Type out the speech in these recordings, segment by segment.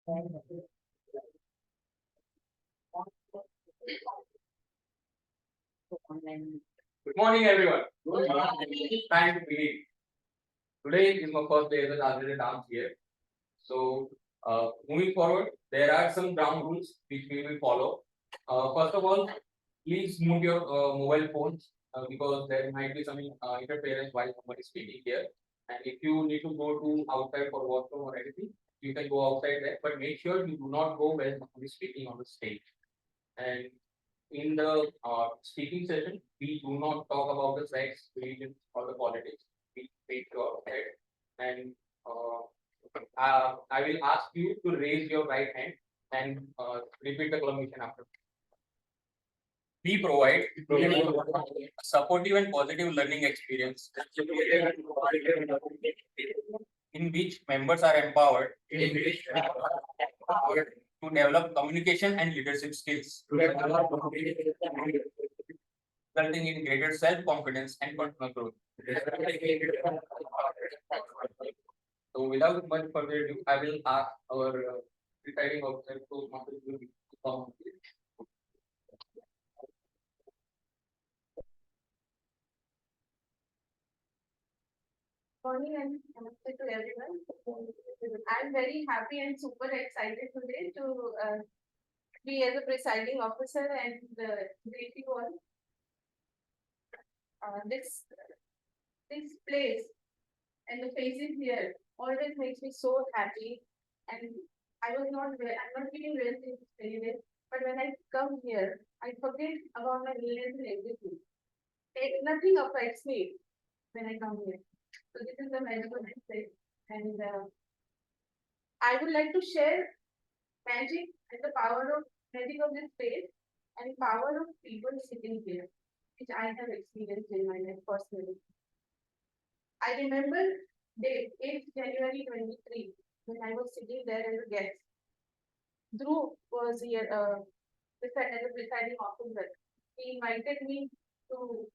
Good morning, everyone. Good morning. Time to begin. Today is my first day as a targeted dance here. So, moving forward, there are some ground rules which we will follow. First of all, please mute your mobile phones because there might be some interference while someone is speaking here. And if you need to go to outside for washroom or anything, you can go outside there. But make sure you do not go when someone is speaking on the stage. And in the speaking session, we do not talk about the sex, religion, or the politics. We make sure that, and I will ask you to raise your right hand and repeat the exclamation after. We provide a supportive and positive learning experience in which members are empowered to develop communication and leadership skills, resulting in greater self-confidence and personal growth. So, without much further ado, I will ask our presiding officer to come. Morning and namaste to everyone. I'm very happy and super excited today to be as a presiding officer and greet you all. This place and the faces here always makes me so happy. And I'm not feeling well since anyway. But when I come here, I forget about my illness and everything. Nothing affects me when I come here. So this is the magical message, and I would like to share magic and the power of magic of this place and power of people sitting here, which I have experienced in my life personally. I remember date 8th January 23 when I was sitting there as a guest. Dhruv was here as a presiding officer. He invited me to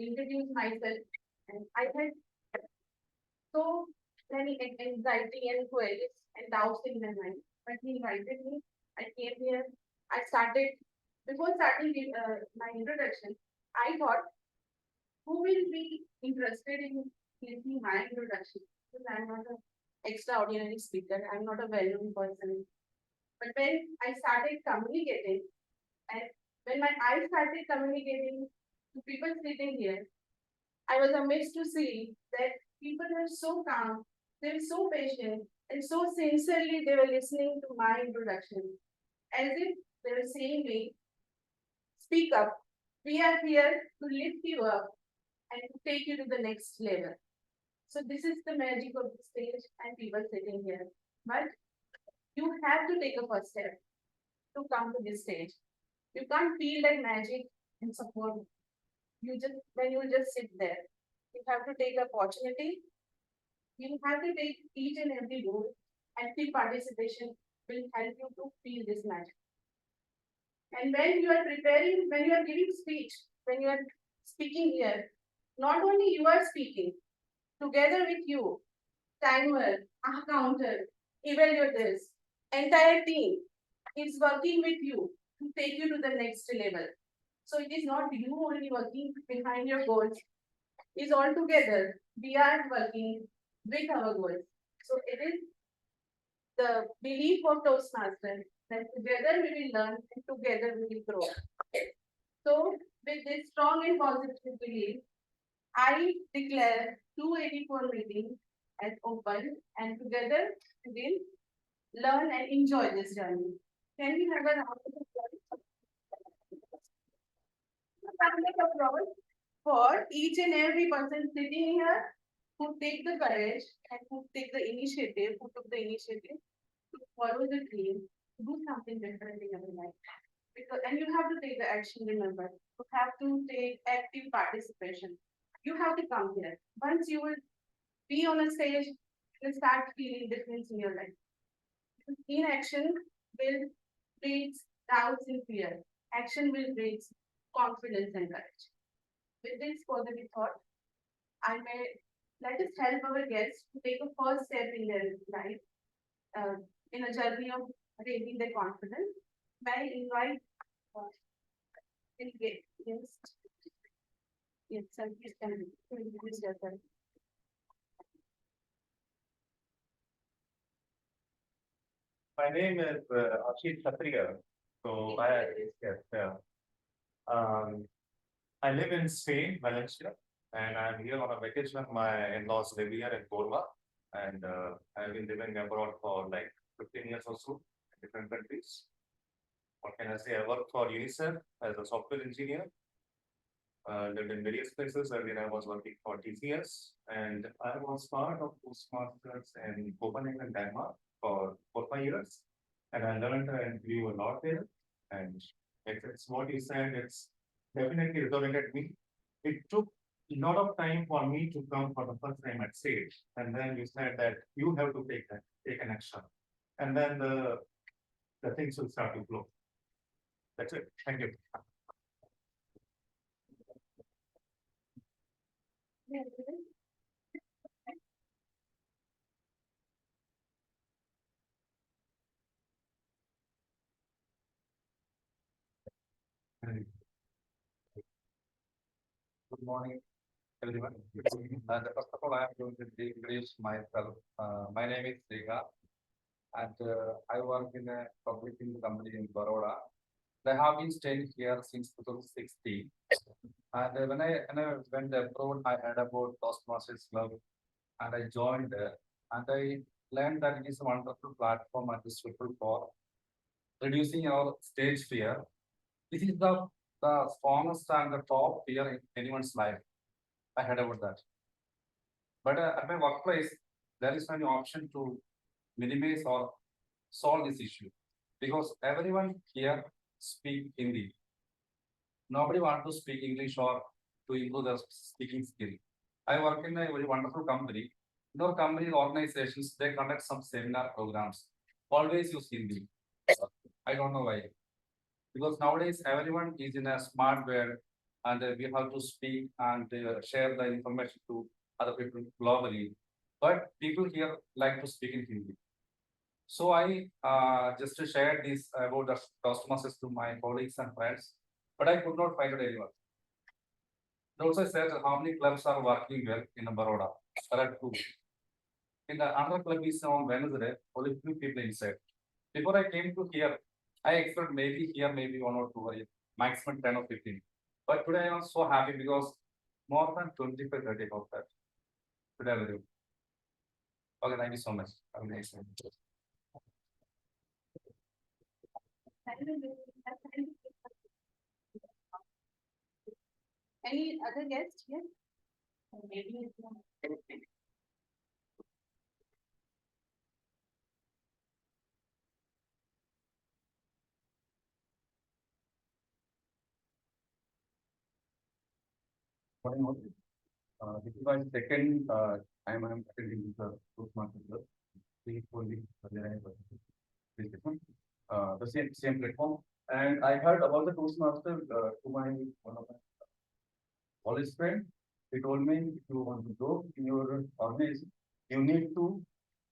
introduce myself, and I had so many anxiety and queries and doubts in my mind. But he invited me. I came here. Before starting my introduction, I thought, who will be interested in listening my introduction? Because I'm not an extraordinary speaker. I'm not a well-known person. But when I started communicating, and when my eyes started communicating to people sitting here, I was amazed to see that people were so calm, they were so patient, and so sincerely they were listening to my introduction. As if they were saying me, speak up. We are here to lift you up and to take you to the next level. So this is the magic of the stage and people sitting here. But you have to take a first step to come to this stage. You can't feel like magic and support. You just sit there. You have to take opportunity. You have to take each and every role, and the participation will help you to feel this magic. And when you are preparing, when you are giving speech, when you are speaking here, not only you are speaking, together with you, timer, counter, evaluators, entire team is working with you to take you to the next level. So it is not you only working behind your goals. It's all together. We are working with our goals. So it is the belief of Toastmasters that together we will learn and together we will grow. So with this strong and positive belief, I declare 284 meeting as open, and together we will learn and enjoy this journey. Can we have a round of applause for each and every person sitting here who take the courage and who take the initiative, who took the initiative to follow the dream, to do something different in your life. And you have to take the action, remember. You have to take active participation. You have to come here. Once you will be on a stage, you will start feeling difference in your life. Inaction will breed doubts and fear. Action will breed confidence and courage. With this positive thought, let us help our guests to take a first step in their life in a journey of raising their confidence. May I invite yes, yes, sir, please can you introduce yourself. My name is Ashit Kshatriya. So yes, yeah. Um, I live in Spain, Valencia, and I'm here on a vacation. My in-laws live here in Corva, and I've been living abroad for like 15 years or so in different countries. What can I say? I work for UNICEF as a software engineer. Lived in various places. Earlier, I was working for TCS, and I was part of Toastmasters in Copenhagen, Denmark for 4 5 years. And I learned and grew a lot there. And it's what you said, it's definitely resonated me. It took a lot of time for me to come for the first time at stage. And then you said that you have to take an action. And then the things will start to flow. That's it. Thank you. Yes, Good morning, everyone. First of all, I am going to introduce myself. My name is Sriga, and I work in a publishing company in Baroda. I have been staying here since 2016. And when I went abroad, I heard about Toastmasters Club, and I joined there. And I learned that it is a wonderful platform and is suitable for reducing our stage fear. This is the strongest and the top fear in anyone's life. I heard about that. But at my workplace, there is no option to minimize or solve this issue because everyone here speak Hindi. Nobody want to speak English or to improve their speaking skill. I work in a very wonderful company. In our company organizations, they conduct some seminar programs. Always use Hindi. I don't know why. Because nowadays everyone is in a smart world and we have to speak and share the information to other people globally. But people here like to speak in Hindi. So I just to share this about the customers to my colleagues and friends, but I could not find it anyone. It also said how many clubs are working well in Baroda. There are two. In the other club is on Wednesday, only few people inside. Before I came to here, I expected maybe here, maybe one or two, or maximum 10 or 15. But today I am so happy because more than 25, 30 of that. Today I will do. Okay, thank you so much. Have a nice day. any other guests here? Maybe it's not. Morning. This is my second time I'm attending the Toastmasters Club. Three, 4 weeks earlier I was with this one. The same platform. And I heard about the Toastmasters to my one of my college friend. He told me if you want to grow in your organization, you need to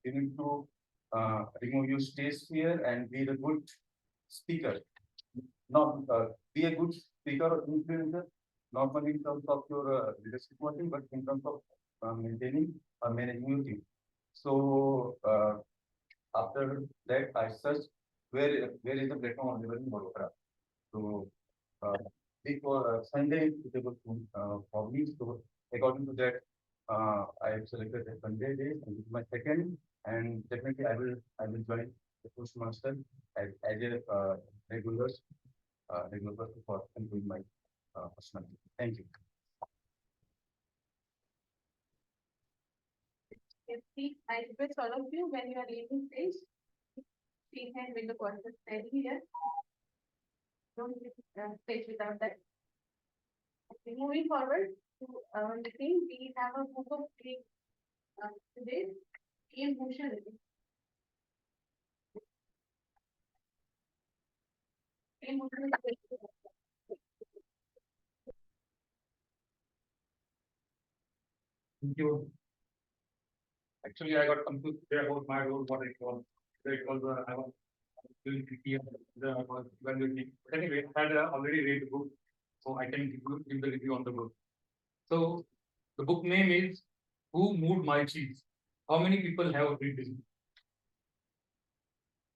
remove your stage fear and be the good speaker. Not be a good speaker or influencer, not only in terms of your leadership quality, but in terms of maintaining or managing your team. So after that, I searched where is the platform available in Baroda. So uh, before Sunday is able to for me. So according to that, I have selected a Sunday day, and this is my second. And definitely, I will join the Toastmaster as a regular person for improving my personality. Thank you. Yes, please, I request all of you when you are leaving stage, please hand with the person standing here. Don't leave stage without that. Okay, moving forward to the thing, we have a book of three today. PM Bhushan. PM Bhushan is Thank you. Actually, I got confused there about my role, what I call. It was I was doing VTM, I was evaluating. But anyway, I had already read the book, so I can give the review on the book. So the book name is Who Moved My Cheese? How many people have read this book?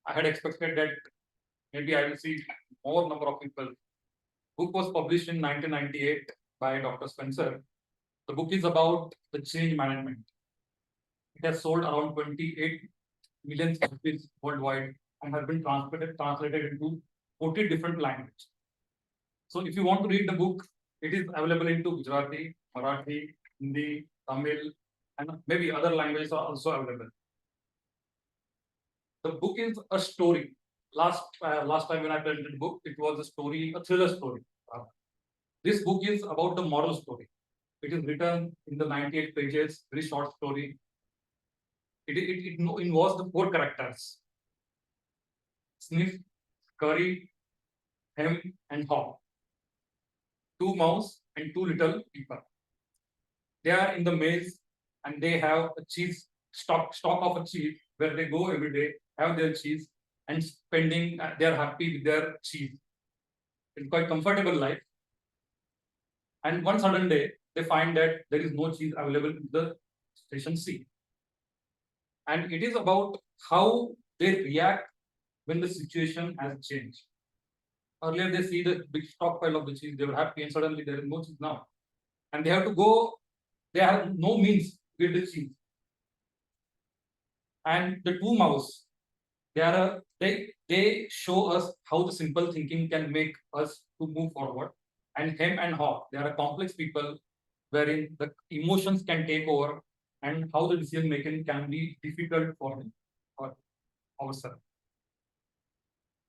I had expected that maybe I will see more number of people. Book was published in 1998 by Dr. Spencer. The book is about the change management. It has sold around 28 million copies worldwide and has been translated into 40 different languages. So if you want to read the book, it is available into Gujarati, Marathi, Hindi, Tamil, and maybe other languages are also available. The book is a story. Last time when I read the book, it was a thriller story. This book is about the moral story. It is written in the 98 pages, very short story. It involves the four characters: Sniff, Curry, Hem, and Haw. Two mouse and two little people. They are in the maze and they have a cheese stock of a cheese where they go every day, have their cheese, and spending. They are happy with their cheese. It's quite comfortable life. And one sudden day, they find that there is no cheese available in the station C. And it is about how they react when the situation has changed. Earlier, they see the big stockpile of the cheese, they were happy, and suddenly there is no cheese now. And they have to go, they have no means to get the cheese. And the two mouse, they show us how the simple thinking can make us to move forward. And Hem and Haw, they are a complex people wherein the emotions can take over and how the decision making can be difficult for them or ourselves.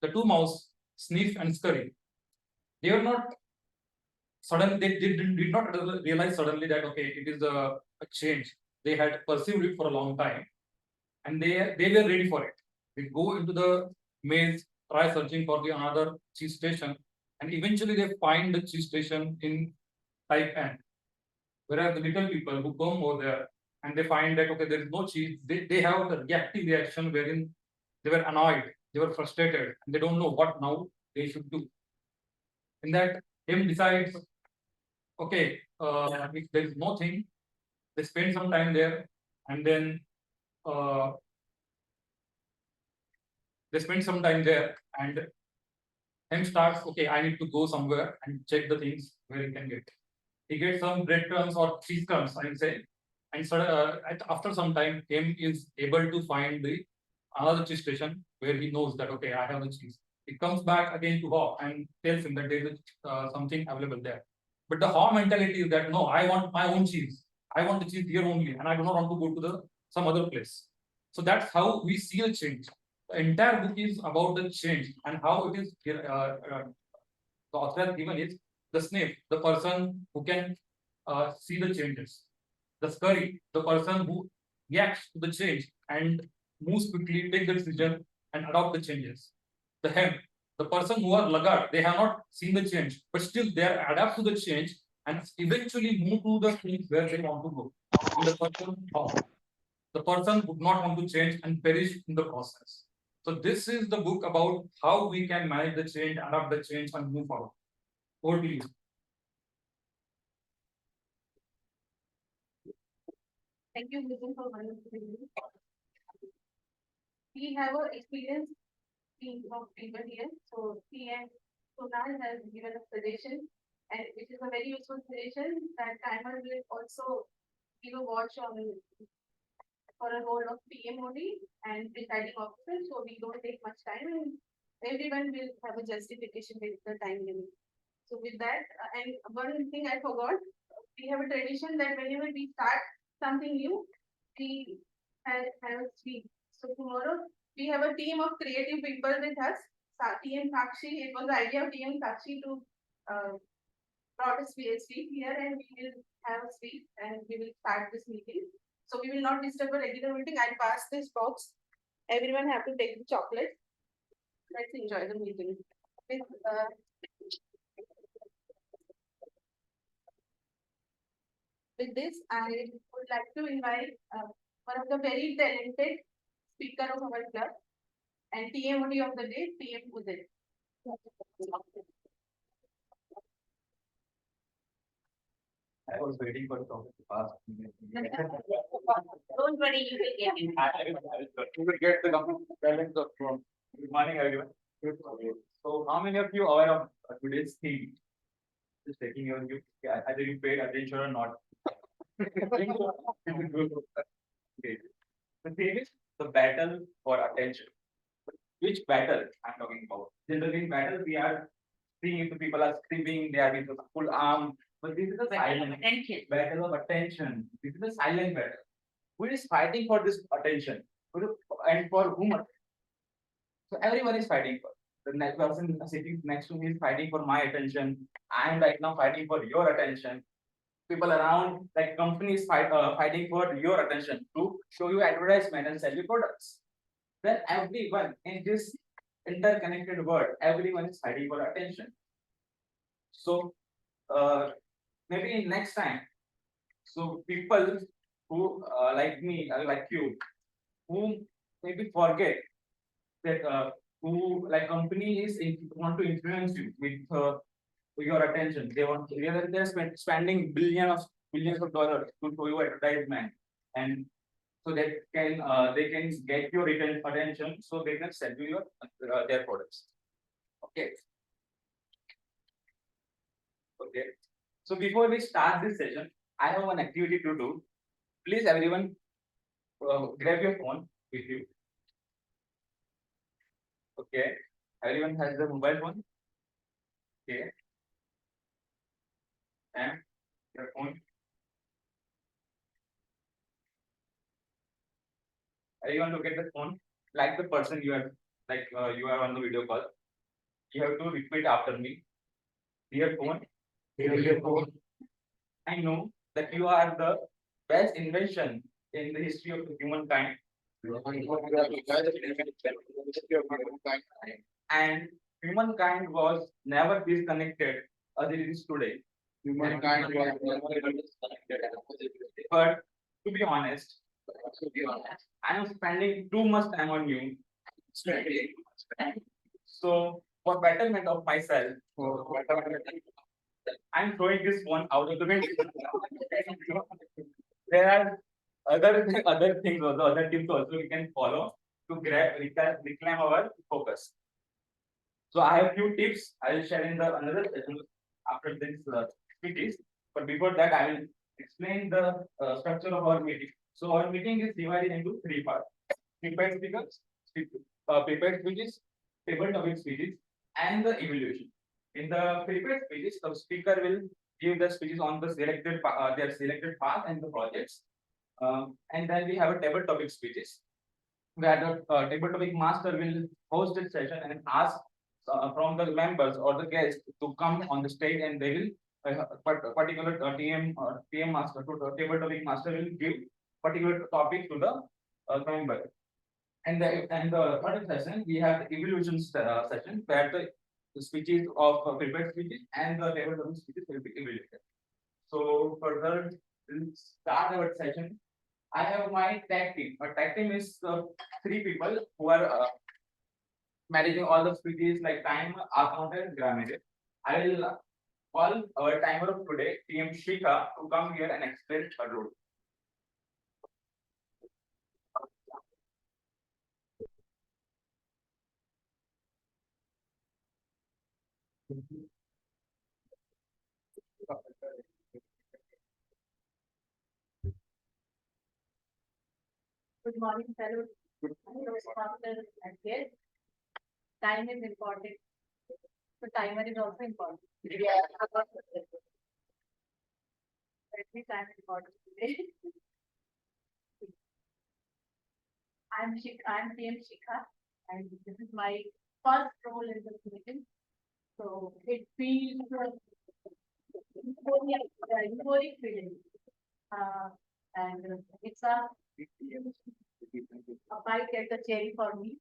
The two mouse, Sniff and Scurry, they are not suddenly did not realize suddenly that okay, it is a change. They had perceived it for a long time and they were ready for it. They go into the maze, try searching for the another cheese station, and eventually they find the cheese station in type N. Whereas the little people who come over there and they find that okay, there is no cheese, they have the reactive reaction wherein they were annoyed, they were frustrated, and they don't know what now they should do. In that, him decides, okay, if there is nothing, they spend some time there, and then uh, they spend some time there, and him starts, okay, I need to go somewhere and check the things where he can get. He gets some breadcrumbs or cheese crumbs, I will say, and so after some time, him is able to find the another cheese station where he knows that okay, I have the cheese. He comes back again to Haw and tells him that there is something available there. But the Haw mentality is that no, I want my own cheese. I want the cheese here only, and I do not want to go to the some other place. So that's how we see a change. The entire book is about the change and how it is the author has given is the Sniff, the person who can see the changes. The Scurry, the person who reacts to the change and moves quickly, take the decision, and adopt the changes. The Hem, the person who are laggard, they have not seen the change, but still they are adapt to the change and eventually move to the things where they want to go. And the person would not want to change and perish in the process. So this is the book about how we can manage the change, adapt the change, and move forward. Over to you. Thank you, Nitin, for wonderful review. We have an experienced team of people here. So PM Kunal has given a suggestion, and which is a very useful suggestion that timer will also give a watch on for a role of PM only and presiding officer. So we don't take much time, and everyone will have a justification with the time limit. So with that, and one thing I forgot, we have a tradition that whenever we start something new, we have a speech. So tomorrow we have a team of creative people with us. TM Sakshi, it was the idea of TM Sakshi to brought a speech here, and we will have a speech and we will start this meeting. So we will not disturb a regular meeting. I'll pass this box. Everyone have to take the chocolate. Let's enjoy the meeting. With, with this, I would like to invite one of the very talented speaker of our club, And TMOD of the day, PM Udit. I was waiting for the topic to pass. Don't worry, you will get it. You will get the balance of from. Good morning, everyone. So, how many of you are aware of today's theme? Just checking your you, either you paid attention or not. Okay. The theme is the battle for attention. Which battle I'm talking about? Generally, in battle, we are seeing if the people are screaming, they are with a full arm. But this is a silent battle of attention. This is a silent battle. Who is fighting for this attention? And for whom? So everyone is fighting for. The next person sitting next to me is fighting for my attention. I am right now fighting for your attention. People around, like companies, fighting for your attention to show you advertisement and sell you products. Then everyone in this interconnected world, everyone is fighting for attention. So maybe next time, so people who like me, like you, who maybe forget that who like company is want to influence you with your attention. They want they're spending billions of dollars to show you advertisement, and so that can they can get your attention, so they can sell you your their products. Okay. Okay. So before we start this session, I have one activity to do. Please, everyone, grab your phone with you. Okay. Everyone has the mobile phone. Okay. And your phone. Everyone look at the phone like the person you are, like you are on the video call. You have to repeat after me. Dear phone. Dear phone. I know that you are the best invention in the history of humankind. And humankind was never disconnected as it is today. Humankind was never disconnected. But to be honest, I am spending too much time on you. So for betterment of myself, I'm throwing this one out of the window. There are other things also, other tips also we can follow to reclaim our focus. So I have few tips I will share in the another session after this speeches. But before that, I will explain the structure of our meeting. So our meeting is divided into three parts: prepared speakers, prepared speeches, table topic speeches, and the evaluation. In the prepared speeches, the speaker will give the speeches on the their selected path and the projects. And then we have a table topic speeches, where the table topic master will host this session and ask from the members or the guests to come on the stage, and they will particular TM master to the table topic master will give particular topic to the member. And the third session we have the evaluation session, where the speeches of prepared speeches and the table topic speeches will be evaluated. So further, we'll start our session. I have my tag team. My tag team is three people who are managing all the speeches like time, account, and grammar. I will call our timer of today, TM Shika, to come here and explain her role. Good morning, fellow. Sponsors and guests. Time is important. So timer is also important. Let me time important today. I'm PM Shikha, and this is my first role in this meeting. So it feels euphoric feeling. And it's a bite at the cherry for me.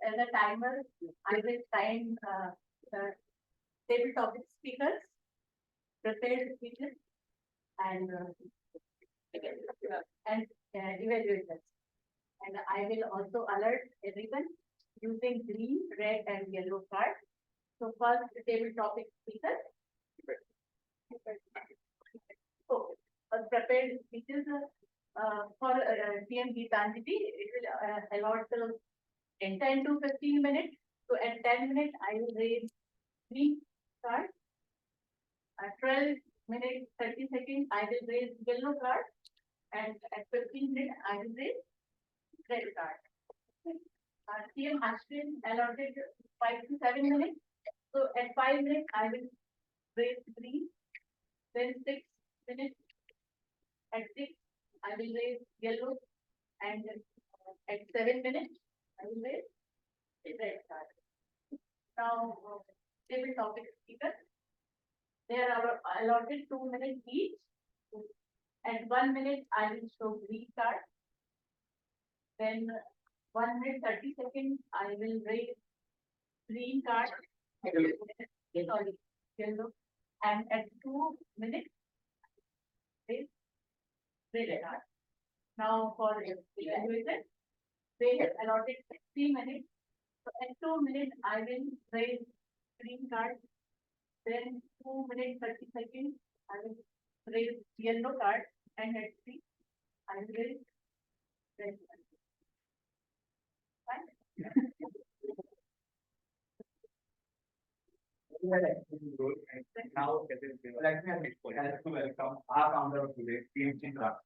As a timer, I will time the table topic speakers, prepared speeches, and evaluators. and I will also alert everyone using green, red, and yellow card. So first, the table topic speaker. So, prepared speeches for TM Geetanjali. It will allot in 10 to 15 minutes. So at 10 minutes, I will raise green card. At 12 minutes, 30 seconds, I will raise yellow card. And at 15 minutes, I will raise red card. TM has been allotted 5 to 7 minutes. So at 5 minutes, I will raise green. Then 6 minutes. At 6, I will raise yellow. And at 7 minutes, I will raise red card. Now, table topic speaker. There are allotted 2 minutes each. At 1 minute, I will show green card. Then 1 minute 30 seconds, I will raise green card. Sorry, yellow. And at 2 minutes, raise red card. Now for evaluation, they have allotted 60 minutes. So at 2 minutes, I will raise green card. Then 2 minutes 30 seconds, I will raise yellow card, and at 3, I will raise red card. Fine? Now, let me welcome our founder of today, TM Chandra.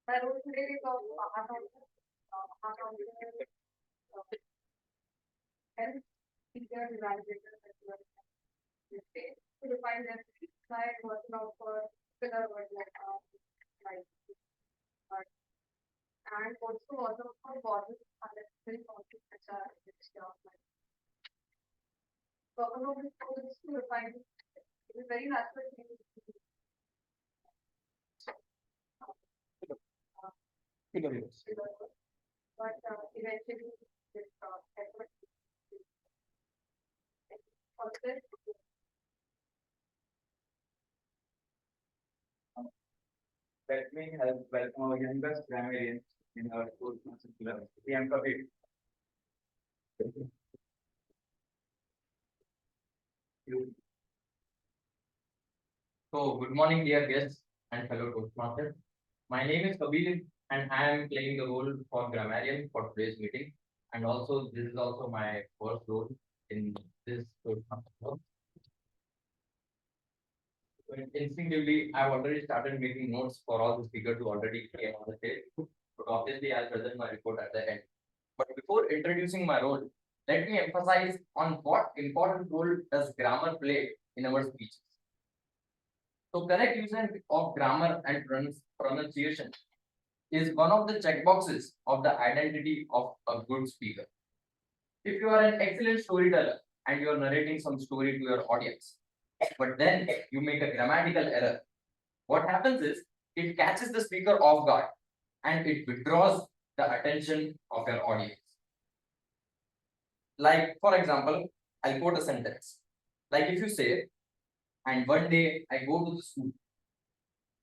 I will today talk health teacher evaluator as well. To define that slide was now for pillar was like and also for body unnecessary conflict which are so to define it is very natural thing but eventually this effort Let me help welcome our youngest grammarian in our school, TM Kabir. So, good morning, dear guests and fellow Toastmasters. My name is Kabir, and I am playing the role for grammarian for today's meeting. And also, this is also my first role in this Toastmaster. So instinctively, I've already started making notes for all the speakers who already came on the stage. But obviously, I'll present my report at the end. But before introducing my role, let me emphasize on what important role does grammar play in our speeches. So correct usage of grammar and pronunciation is one of the checkboxes of the identity of a good speaker. If you are an excellent storyteller and you are narrating some story to your audience, but then you make a grammatical error, what happens is it catches the speaker off guard and it withdraws the attention of your audience. Like, for example, I'll quote a sentence. Like if you say, and one day I go to the school,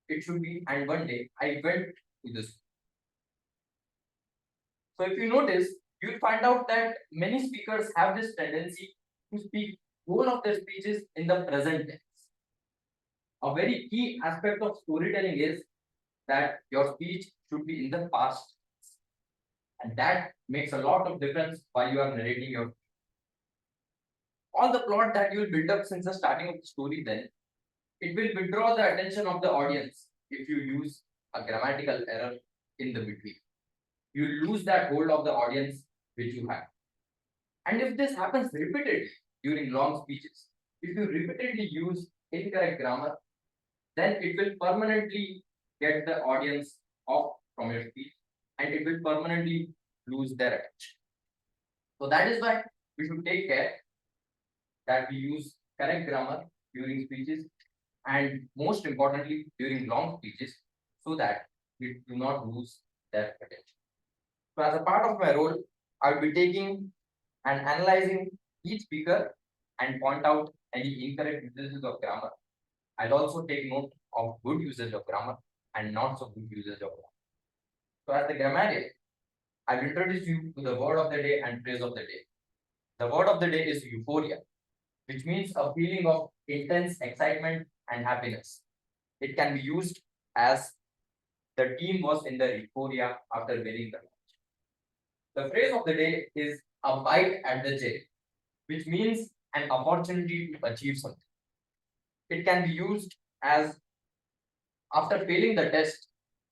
it should be, and one day I went to the school. So if you notice, you'll find out that many speakers have this tendency to speak whole of their speeches in the present tense. A very key aspect of storytelling is that your speech should be in the past tense. And that makes a lot of difference while you are narrating your all the plot that you will build up since the starting of the story, then it will withdraw the attention of the audience if you use a grammatical error in the between. You lose that hold of the audience which you have. And if this happens repeatedly during long speeches, if you repeatedly use incorrect grammar, then it will permanently get the audience off from your speech and it will permanently lose their attention. So that is why we should take care that we use correct grammar during speeches and most importantly during long speeches so that we do not lose their attention. So as a part of my role, I'll be taking and analyzing each speaker and point out any incorrect usages of grammar. I'll also take note of good usage of grammar and not so good usage of grammar. So as the grammarian, I'll introduce you to the word of the day and phrase of the day. The word of the day is euphoria, which means a feeling of intense excitement and happiness. It can be used as the team was in the euphoria after winning the match. The phrase of the day is a bite at the cherry, which means an opportunity to achieve something. It can be used as after failing the test,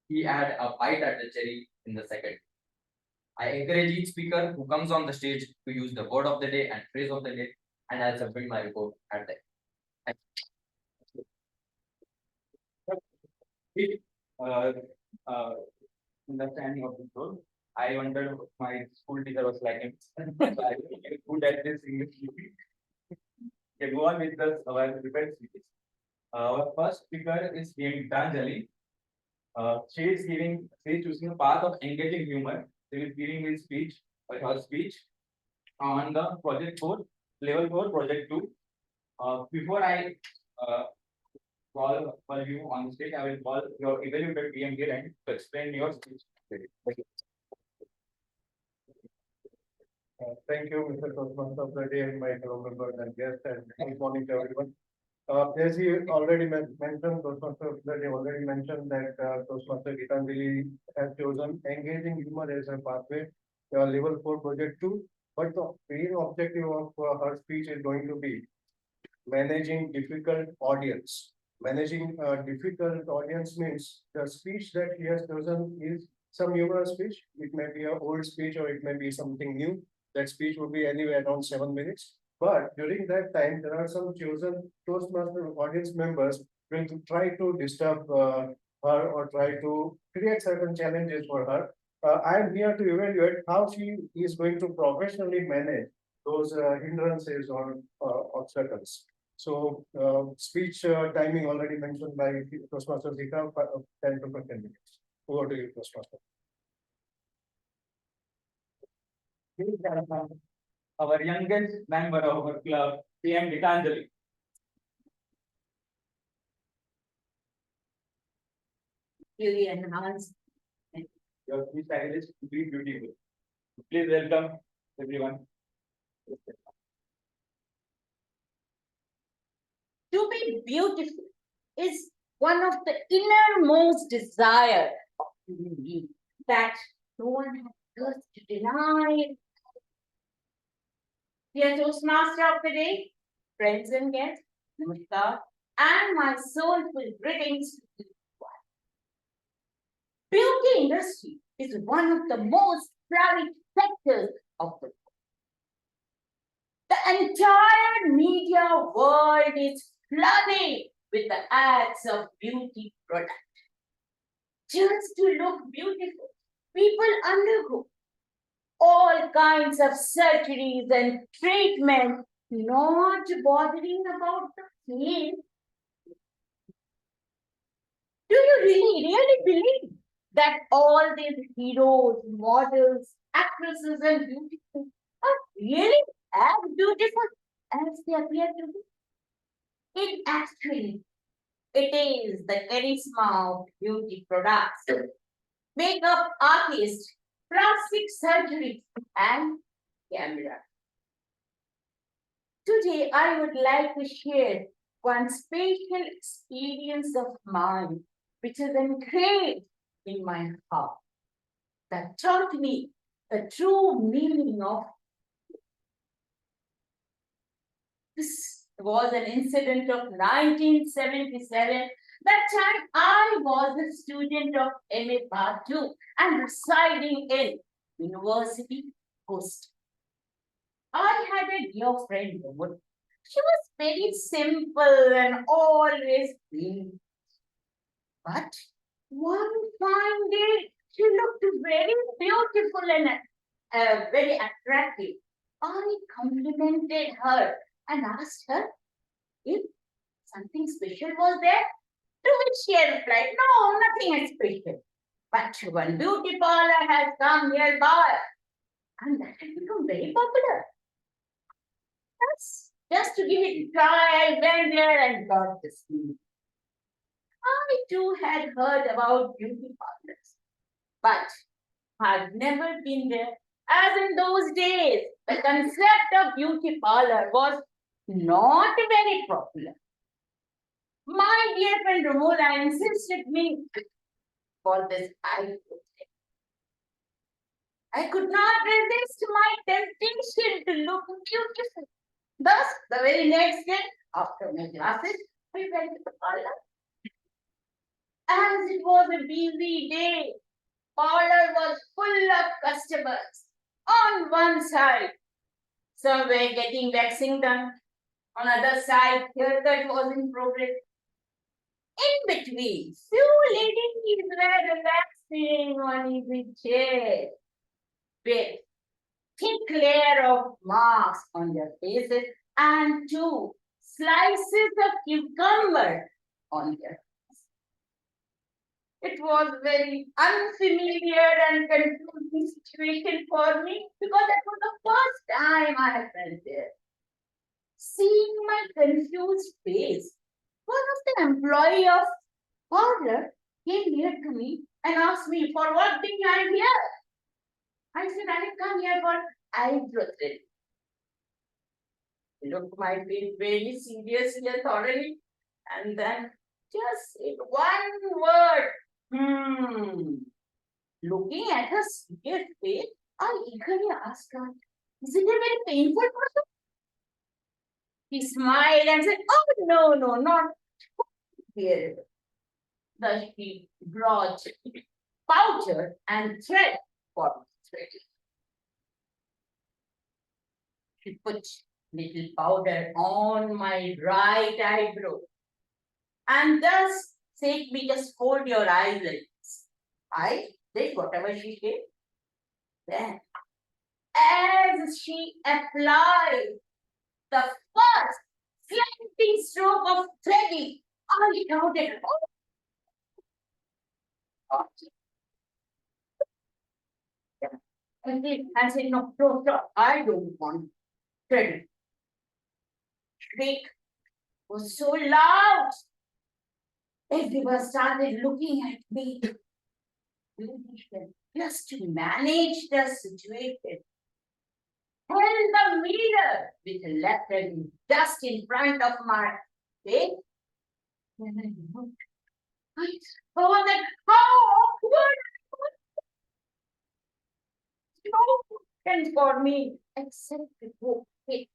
he had a bite at the cherry in the second. I encourage each speaker who comes on the stage to use the word of the day and phrase of the day, and I'll submit my report at the end. With uh, understanding of this role, I wondered what my school teacher was like. So I became good at this English. Okay, go on with our prepared speeches. Our first speaker is named Gitanjali. She is choosing a path of engaging humor. She is giving his speech or her speech on the project 4, level 4, project 2. Before I call for you on stage, I will call your evaluator PM here and to explain your speech. Thank you, Mr. Toastmaster of the day, and my fellow members and guests, and good morning to everyone. As he already mentioned, Toastmaster of the day already mentioned that Toastmaster Gitanjali has chosen engaging humor as a pathway, level 4 project 2. But the main objective of her speech is going to be managing difficult audience. Managing a difficult audience means the speech that he has chosen is some humorous speech. It may be an old speech or it may be something new. That speech would be anywhere around 7 minutes. But during that time, there are some chosen Toastmaster audience members will try to disturb her or try to create certain challenges for her. I am here to evaluate how she is going to professionally manage those hindrances or obstacles. So, speech timing already mentioned by Toastmaster Zika, 10 to 15 minutes. Over to you, Toastmaster. Our youngest member of our club, PM Gitanjali. Really enhanced. Your speech style is really beautiful. Please welcome everyone. To be beautiful is one of the innermost desire of human being that no one has thirst to deny. Dear Toastmaster of the day, friends and guests, Namaskar, and my soulful greetings to you. Beauty industry is one of the most flourishing sectors of the world. The entire media world is flooded with the ads of beauty products. Just to look beautiful, people undergo all kinds of surgeries and treatment, not bothering about the fame. Do you really believe that all these heroes, models, actresses, and beautiful are really as beautiful as they appear to be? It is the charisma of beauty products, makeup artists, plastic surgery, and camera. Today, I would like to share one special experience of mine, which is engraved in my heart, that taught me the true meaning of this. Was an incident of 1977. That time I was a student of MA Part 2 and residing in University Coast. I had a dear friend, woman. She was very simple and always clean. But one fine day, she looked very beautiful and very attractive. I complimented her and asked her if something special was there. To which she had replied, no, nothing special. But one beauty parlor has come nearby, and that has become very popular. Just to give it a try, I went there and got this news. I too had heard about beauty parlors, but had never been there. As in those days, the concept of beauty parlor was not very popular. My dear friend Romola insisted me for this eyebrow thing. I could not resist my temptation to look beautiful. Thus, the very next day, after my classes, we went to the parlor. As it was a busy day, parlor was full of customers. On one side, some were getting waxing done. On other side, haircut was in progress. In between, few ladies were relaxing on easy chairs with thick layer of marks on their faces and two slices of cucumber on their faces. It was very unfamiliar and confusing situation for me because that was the first time I had felt there. Seeing my confused face, one of the employee of parlor came near to me and asked me for what thing I am here. I said, I have come here for eyebrow threading. He looked my face very seriously and thoroughly, and then just said one word, Looking at her serious face, I eagerly asked her, is it a very painful process? He smiled and said, oh, no, not here. Thus she brought powder and thread for threading. She put little powder on my right eyebrow and thus said me, just hold your eyes like this. I did whatever she said. Then, as she applied the first flanking stroke of threading, I shouted, oh! I said, no, stop, I don't want threading. Shriek was so loud. Everyone started looking at me. Just to manage the situation, held the mirror with the left hand just in front of my face. When I looked, I saw that how awkward. No option for me except to go hit.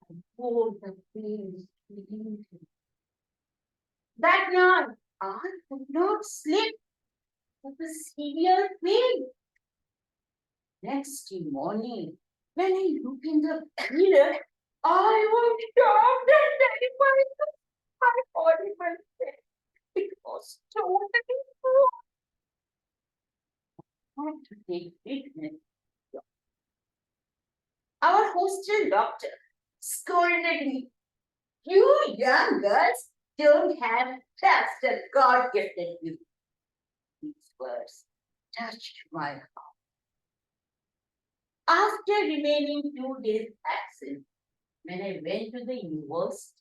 I pulled the face into. That night, I could not sleep with a severe pain. Next morning, when I looked in the mirror, I was shocked and terrified. I thought in myself, it was totally true. I had to take treatment. Our hostel doctor scolded me. You young girls don't have that's the God gifted you. These words touched my heart. After remaining 2 days absent, when I went to the university,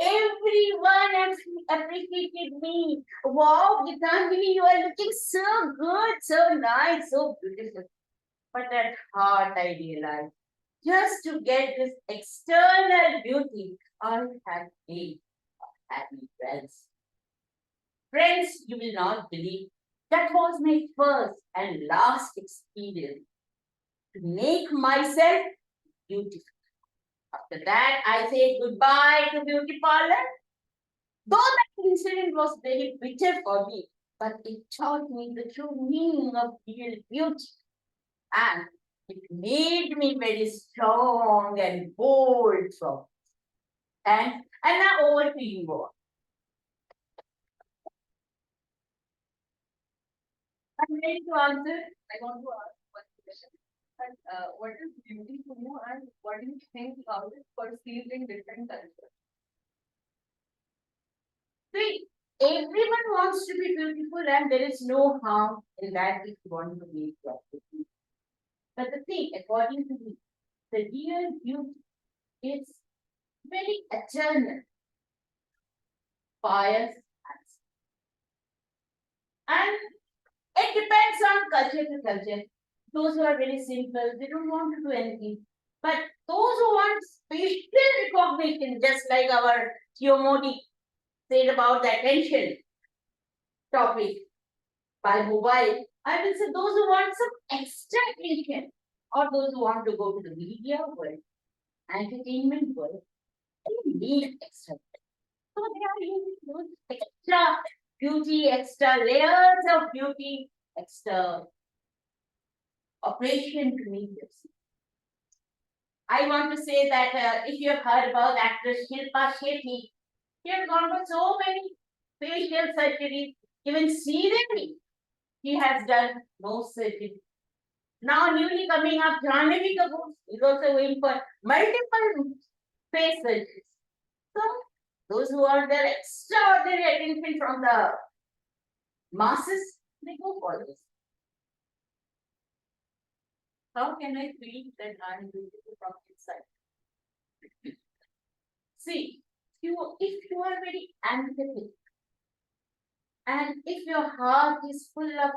everyone appreciated me. Wow, Gitanjali, you are looking so good, so nice, so beautiful. But at heart, I realized, just to get this external beauty, I had paid a happy friends. Friends, you will not believe, that was my first and last experience to make myself beautiful. After that, I said goodbye to beauty parlor. Though that incident was very bitter for me, but it taught me the true meaning of real beauty. And it made me very strong and bold from it. And now over to you all. I'm ready to answer. I want to ask one question. What is beauty for you and what do you think how it is perceived in different cultures? everyone wants to be beautiful, and there is no harm in that if you want to be beautiful. But the thing, according to me, the real beauty is very eternal, pious, and it depends on culture to culture. Those who are very simple, they don't want to do anything. But those who want special recognition, just like our Theo Modi said about the attention topic by mobile, I will say those who want some extra attention, or those who want to go to the media world, entertainment world, they need extra. So they are using those extra beauty, extra layers of beauty, extra operation to meet this. I want to say that if you have heard about actress Shilpa Shetty, she has gone for so many facial surgeries, even seriously, she has done no surgery. Now newly coming up, Janhavi Kapoor is also going for multiple face surgeries. So those who want their extraordinary attention from the masses, they go for this. How can I feel that I am beautiful from inside? See, if you are very empathetic, and if your heart is full of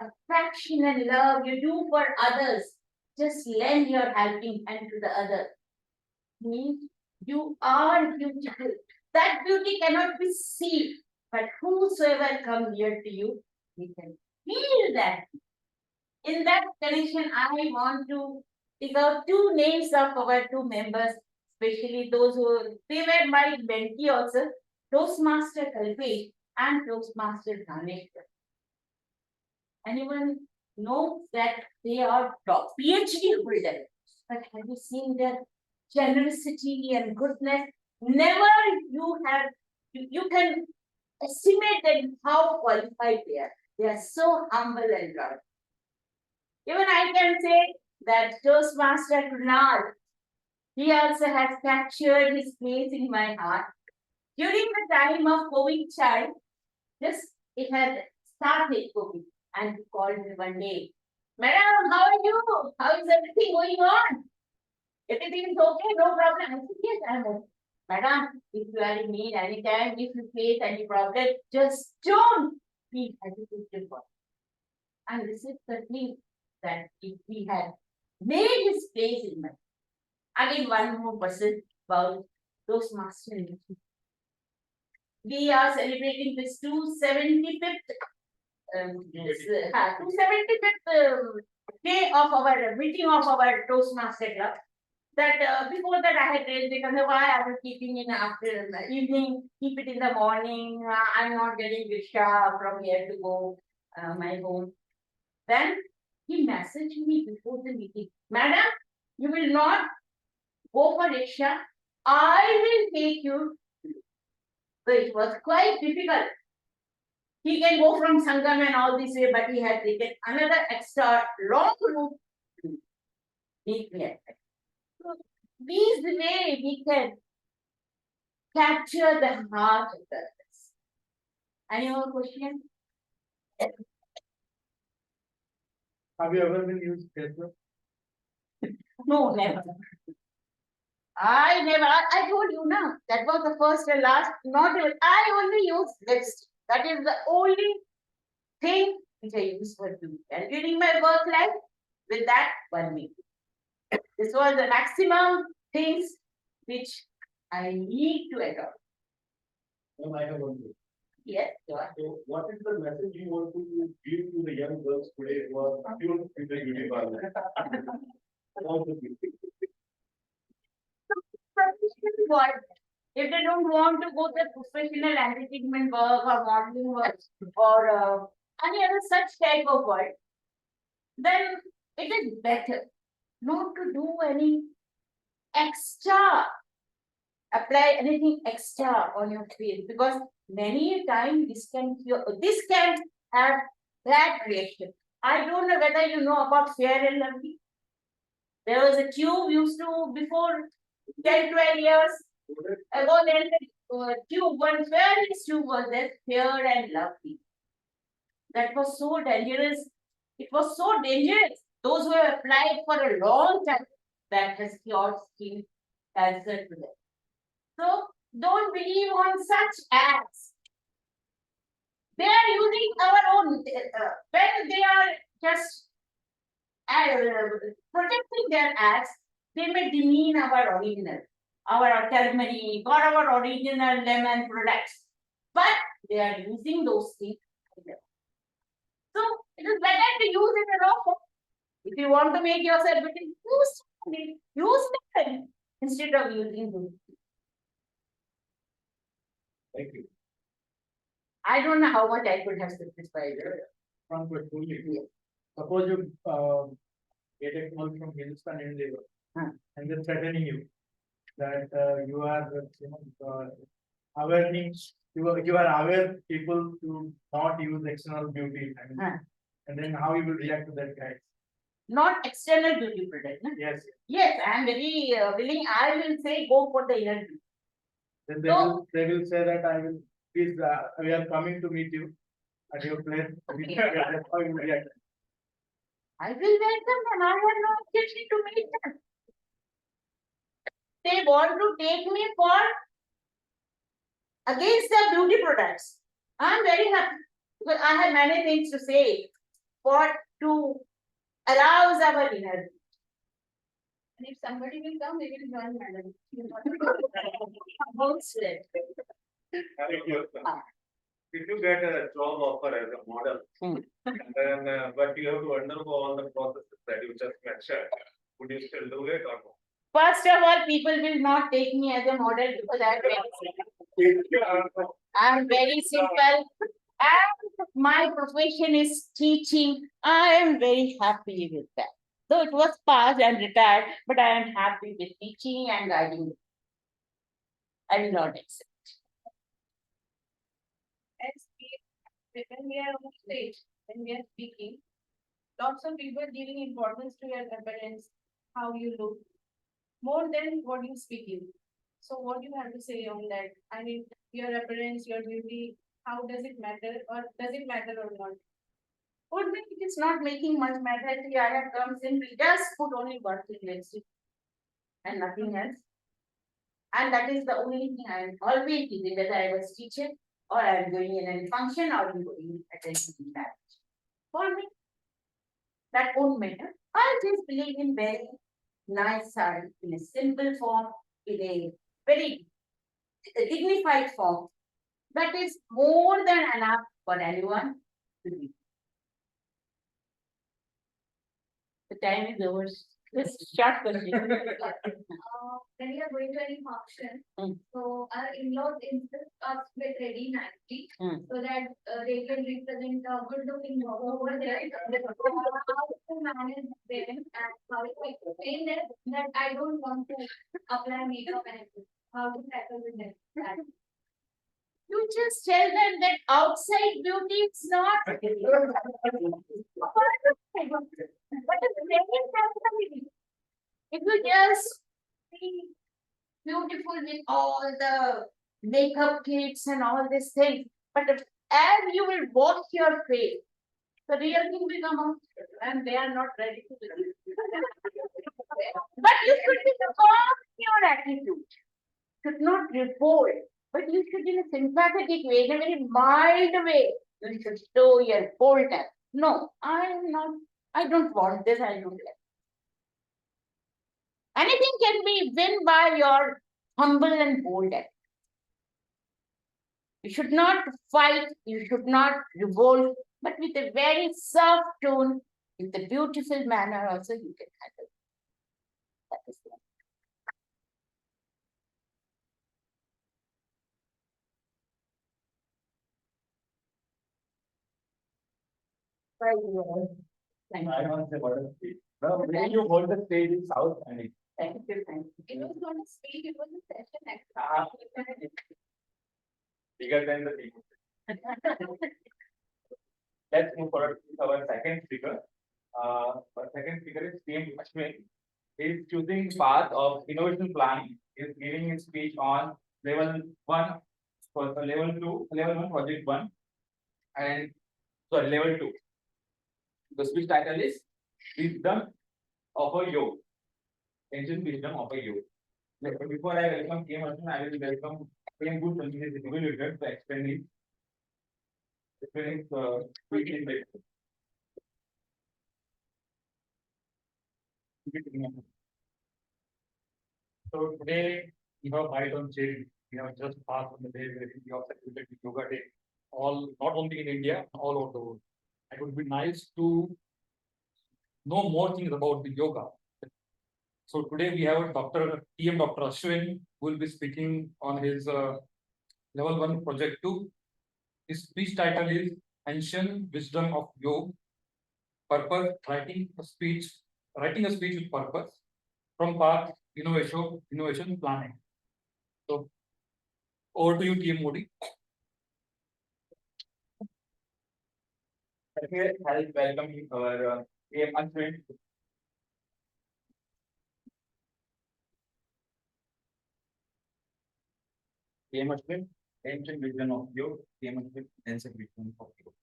affection and love you do for others, just lend your helping hand to the other. Means you are beautiful. That beauty cannot be seen, but whosoever comes near to you, he can feel that. In that connection, I want to pick out two names of our two members, especially those who they were my mentee also, Toastmaster Kalpesh and Toastmaster Dhaneshwar. Anyone knows that they are top PhD holders, but have you seen their generosity and goodness? Never you can estimate them how qualified they are. They are so humble and proud. Even I can say that Toastmaster Kunal, he also has captured his place in my heart. During the time of COVID child, just it had started COVID, and he called me one day, Madam, how are you? How is everything going on? Everything is okay, no problem. I said, yes, I'm okay. Madam, if you are in need anytime, if you face any problem, just don't be hesitant for it. And this is the thing that if we had made his place in my again one more person about those masters. We are celebrating this 275th 275th day of our meeting of our Toastmaster Club. That before that I had raised the concern why I was keeping in after evening, keep it in the morning. I'm not getting rickshaw from here to go my home. Then he messaged me before the meeting, Madam, you will not go for rickshaw. I will take you. So it was quite difficult. He can go from Sangam and all this way, but he had taken another extra long route to meet me. So this way we can capture the heart of others. Any more question? Have you ever been used Facebook? No, never. I told you now, that was the first and last, not even, I only use lipstick. That is the only thing which I use for beauty. And during my work life, with that, 1 week. This was the maximum things which I need to adopt. No, I have one. Yes, sure. So what is the message you want to give to the young girls today who are tuned in the beauty parlor? Professional work. If they don't want to go the professional entertainment work or modeling work or any other such type of work, then it is better not to do any extra, apply anything extra on your face, because many times this can have bad reaction. I don't know whether you know about Fair and Lovely. There was a tube used to before 10, 12 years ago, then tube, one fairness tube was there, fair and lovely. That was so dangerous. It was so dangerous. Those who have applied for a long time, that has cured skin cancer to them. So don't believe on such ads. They are using our own, when they are just protecting their ads, they may demean our original, our turmeric or our original lemon products. But they are using those things. So it is better to use it at all. If you want to make yourself better, use lemon instead of using this. Thank you. I don't know how much I could have satisfied you. From good to suppose you get a call from Hindustan Unilever and they're threatening you that you are awareing you are aware people to not use external beauty and then how you will react to that guy. Not external beauty product. No? Yes, Yes, I am very willing. I will say go for the inner beauty. then No. they will say that I will please we are coming to meet you at your place. Okay. That's how you react. I will welcome them. I have no objection to meet them. They want to take me for against their beauty products. I am very happy because I have many things to say for to arouse our inner. And if somebody will come, they will join madam. Thank you. If you get a job offer as a model, then but you have to undergo all the processes that you just mentioned, would you still do it or no? First of all, people will not take me as a model because I am very simple. And my profession is teaching. I am very happy with that. Though it was past and retired, but I am happy with teaching and guiding. I will not accept. As when we are on stage, when we are speaking, lots of people giving importance to your appearance, how you look, more than what you speak in. So what do you have to say on that? I mean, your appearance, your beauty, how does it matter, or does it matter or not? For me, it is not making much matter. Actually, I have come simply just put only one thing lipstick and nothing else. And that is the only thing I am always using, whether I was teacher or I am going in any function or I'm going attending that. For me, that won't matter. I just believe in very nice saree in a simple form, in a very dignified form. That is more than enough for anyone to be. The time is over. Just short question. When we are going to any function, Mm. so our in-laws insist us get ready nicely, Mm. so that they can represent a good looking over there. How to manage them and how to explain them that I don't want to apply makeup and how to tackle with them. You just tell them that outside beauty is not. What is very temporary. If you just be beautiful with all the makeup kits and all these things, but as you will wash your face, the real thing will come out, and they are not ready to do it. But you should be calm in your attitude, should not revolt, but you should in a sympathetic way, in a very mild way, you should show your boldness. No, I am not, I don't want this, I don't like. Anything can be won by your humble and bold act. You should not fight, you should not revolt, but with a very soft tone, with a beautiful manner also you can handle. That is it. Thank you. Thank I you. want to say what a speech. No, when you hold the stage is outstanding. Thank you. Thank It you. was not a speech, it was a session Ah. actually. Bigger than the people. Let's move forward to our second speaker. Our second speaker is P.M. Ashwin. He is choosing path of innovation planning. He is giving his speech on level 1, for level 2, level 1, project 1, and sorry, level 2. The speech title is Wisdom of a Yoga. Ancient Wisdom of a Yoga. Before I welcome K. Martin, I will welcome K. Good to explaining quick in bit. So today we have light on change. We have just passed on the day where we have celebrated Yoga Day, all not only in India, all over the world. It would be nice to know more things about the yoga. So today we have a Dr. Ashwin, who will be speaking on his level 1 project 2. His speech title is Ancient Wisdom of Yoga. Purpose: writing a speech with purpose from path innovation planning. So over to you, TM Modi. Here, I'll welcome our K. Ashwin. K. Ashwin, Ancient Wisdom of Yoga. K. Ashwin, Ancient Wisdom of Yoga.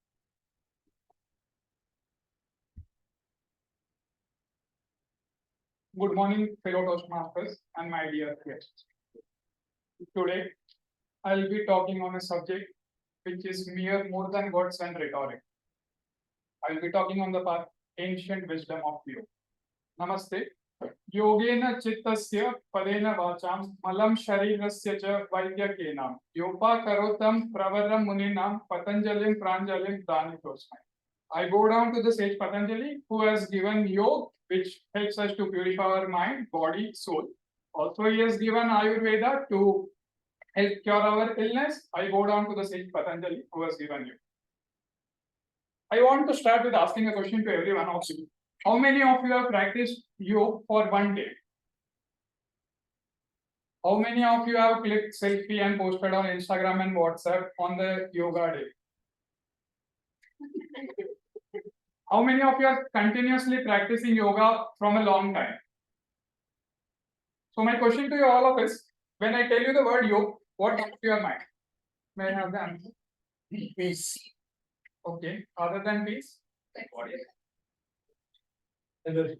Good morning, fellow Toastmasters and my dear guests. Today, I'll be talking on a subject which is more than words and rhetoric. I'll be talking on the path ancient wisdom of yoga. Namaste. Yogena chittasya padena vacham malam sharirasya cha vaidyakenam yopa karotam pravaram muninam patanjalim pranjalim danitosmai. I go down to the sage Patanjali, who has given yoga, which helps us to purify our mind, body, soul. Also, he has given Ayurveda to help cure our illness. I go down to the sage Patanjali, who has given you. I want to start with asking a question to every one of you. How many of you have practiced yoga for one day? How many of you have clicked selfie and posted on Instagram and WhatsApp on the yoga day? How many of you are continuously practicing yoga from a long time? So my question to you all of is, when I tell you the word yoga, what comes to your mind? May I have the answer? Peace. Okay. Other than peace? What is it?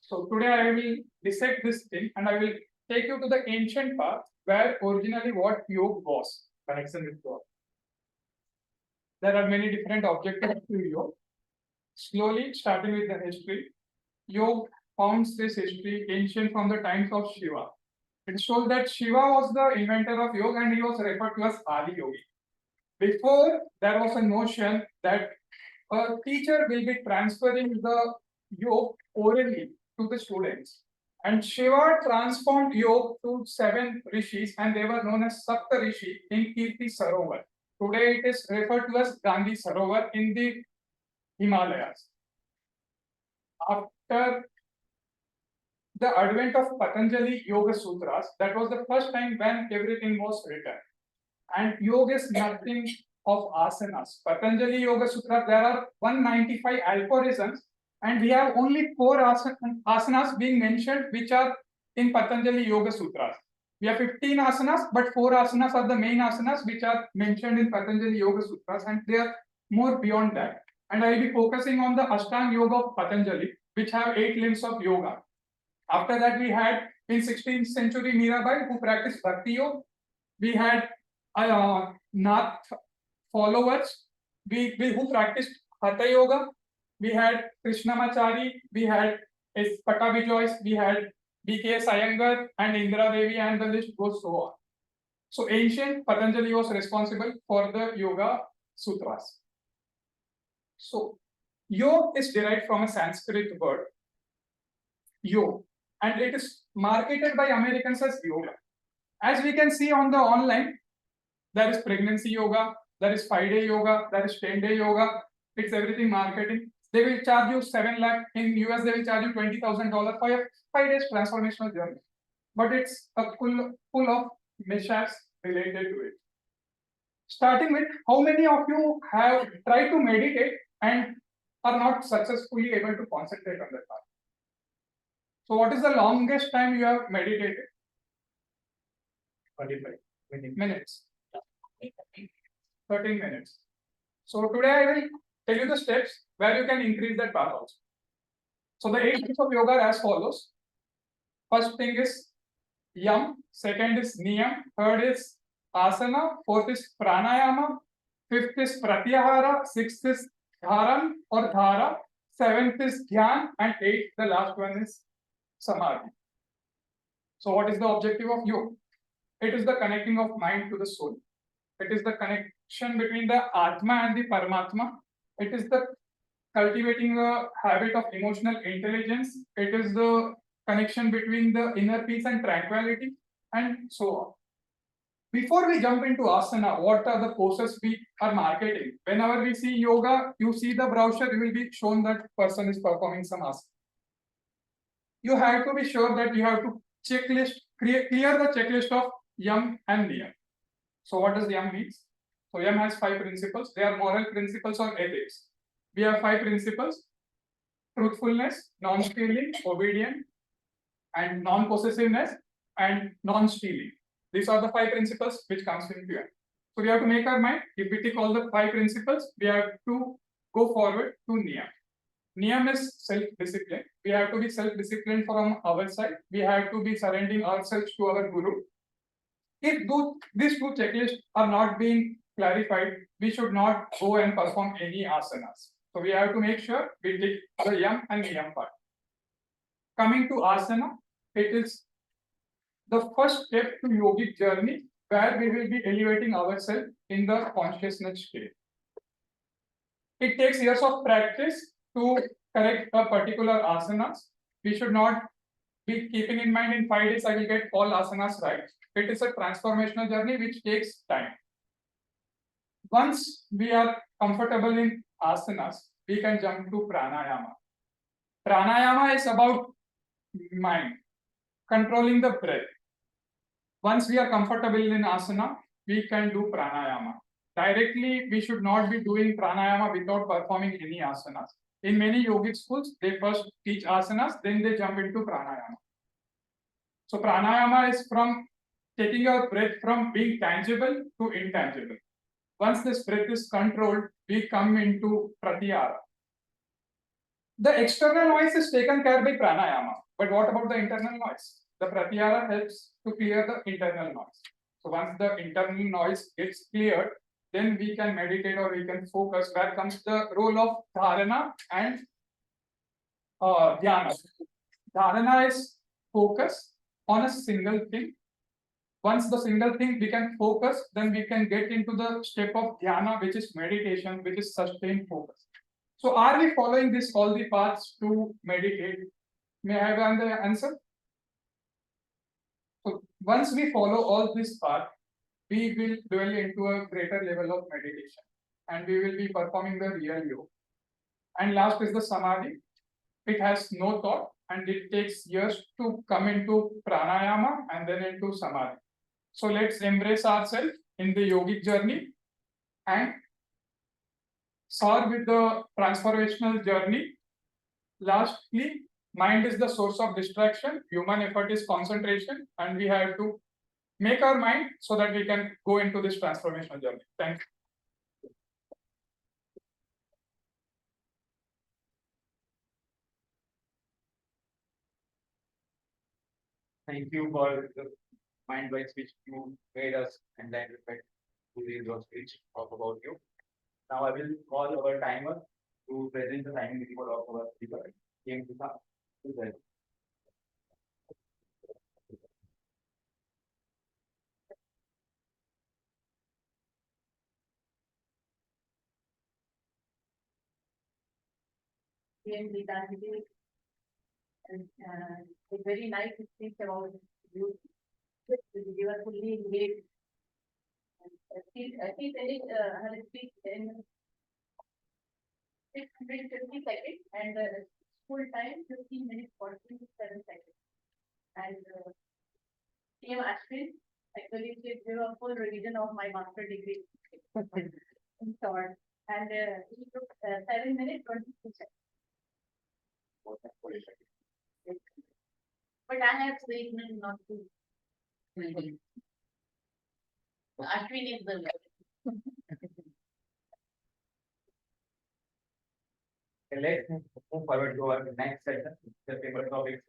So today I will dissect this thing and I will take you to the ancient path where originally what yoga was, connection with God. There are many different objectives to yoga. Slowly, starting with the history, yoga founds this history ancient from the times of Shiva. It shows that Shiva was the inventor of yoga and he was referred to as Adi Yogi. Before, there was a notion that a teacher will be transferring the yoga orally to the students. And Shiva transformed yoga to 7 rishis and they were known as Sapta Rishi in Kirti Sarovar. Today it is referred to as Gandhi Sarovar in the Himalayas. After the advent of Patanjali Yoga Sutras, that was the first time when everything was written. And yoga is nothing of asanas. Patanjali Yoga Sutras, there are 195 aphorisms, and we have only 4 asanas being mentioned, which are in Patanjali Yoga Sutras. We have 15 asanas, but 4 asanas are the main asanas which are mentioned in Patanjali Yoga Sutras, and they are more beyond that. And I will be focusing on the Ashtanga Yoga of Patanjali, which have 8 limbs of yoga. After that, we had in 16th century Mirabai, who practiced Bhakti Yoga. We had Nath followers, who practiced Hatha Yoga. We had Krishnamachari, we had Patabijois, we had B.K.S. Iyengar and Indra Devi, and the list goes so on. So ancient Patanjali was responsible for the Yoga Sutras. So yoga is derived from a Sanskrit word, yoga, and it is marketed by Americans as yoga. As we can see on the online, there is pregnancy yoga, there is 5-day yoga, there is 10-day yoga. It's everything marketing. They will charge you 7 lakh. In US, they will charge you $20,000 for a 5 days transformational journey. But it's full of mishaps related to it. Starting with, how many of you have tried to meditate and are not successfully able to concentrate on that path? So what is the longest time you have meditated? 45 minutes. minutes. 13 minutes. So today I will tell you the steps where you can increase that power also. So the 8 steps of yoga are as follows. First thing is yam, second is niyam, third is asana, fourth is pranayama, fifth is pratyahara, sixth is dharan or dhara, seventh is dhyan, and eighth, the last one is samadhi. So what is the objective of yoga? It is the connecting of mind to the soul. It is the connection between the Atma and the Paramatma. It is the cultivating a habit of emotional intelligence. It is the connection between the inner peace and tranquility, and so on. Before we jump into asana, what are the poses we are marketing? Whenever we see yoga, you see the brochure, you will be shown that person is performing some asana. You have to be sure that you have to clear the checklist of yam and niyam. So what does yam means? So yam has 5 principles. They are moral principles or ethics. We have 5 principles: truthfulness, non-stealing, obedient, and non-possessiveness, and non-stealing. These are the 5 principles which comes into yam. So we have to make our mind. If we take all the 5 principles, we have to go forward to niyam. Niyam is self-discipline. We have to be self-disciplined from our side. We have to be surrendering ourselves to our guru. If these 2 checklists are not being clarified, we should not go and perform any asanas. So we have to make sure we take the yam and niyam part. Coming to asana, it is the first step to yogic journey where we will be elevating ourselves in the consciousness state. It takes years of practice to correct a particular asanas. We should not be keeping in mind in 5 days I will get all asanas right. It is a transformational journey which takes time. Once we are comfortable in asanas, we can jump to pranayama. Pranayama is about mind, controlling the breath. Once we are comfortable in asana, we can do pranayama. Directly, we should not be doing pranayama without performing any asanas. In many yogic schools, they first teach asanas, then they jump into pranayama. So pranayama is from taking your breath from being tangible to intangible. Once this breath is controlled, we come into pratyahara. The external noise is taken care by pranayama, but what about the internal noise? The pratyahara helps to clear the internal noise. So once the internal noise gets cleared, then we can meditate or we can focus. Where comes the role of dharana and dhyana? Dharana is focus on a single thing. Once the single thing we can focus, then we can get into the step of dhyana, which is meditation, which is sustained focus. So are we following this all the paths to meditate? May I have the answer? So once we follow all this path, we will dwell into a greater level of meditation and we will be performing the real yoga. And last is the samadhi. It has no thought and it takes years to come into pranayama and then into samadhi. So let's embrace ourselves in the yogic journey and start with the transformational journey. Lastly, mind is the source of distraction. Human effort is concentration, and we have to make our mind so that we can go into this transformational journey. Thank you. Thank you for the mind by which you made us enlightened to read your speech, talk about you. Now I will call our timer to present the timing report of our speaker. Came to the PM Gita, and it's very nice to speak about you. You are fully engaged. She's telling her speech in 650 seconds and school time 15 minutes 47 seconds. And PM Ashwin, actually she gave a full revision of my master degree in short. And he took 7 minutes 22 seconds. But I have said not to. Ashwin is the. Okay, let's move forward to our next session, the table topics,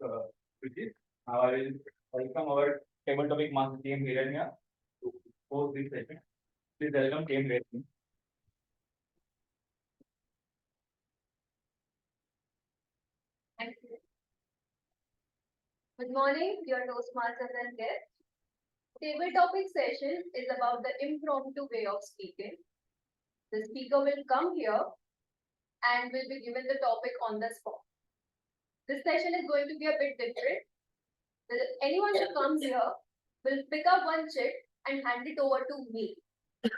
which is, I will welcome our table topic master team Hiranya to host this session. Please welcome team Hiranya. Thank you. Good morning, dear Toastmasters and guests. Table topic session is about the impromptu way of speaking. The speaker will come here and will be given the topic on the spot. This session is going to be a bit different. Anyone who comes here will pick up one chit and hand it over to me.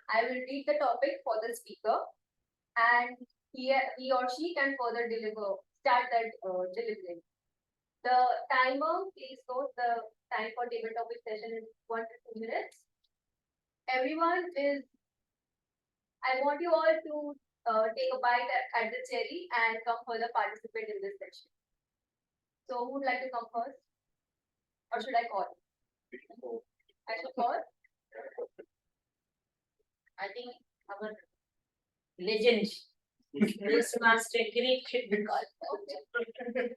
I will read the topic for the speaker and he or she can further start that delivering. The timer, please note the time for table topic session is 1 to 2 minutes. Everyone is, I want you all to take a bite at the cherry and come further participate in this session. So who would like to come first? Or should I call? I should call? I think our legend, Toastmaster Great should be called. Okay.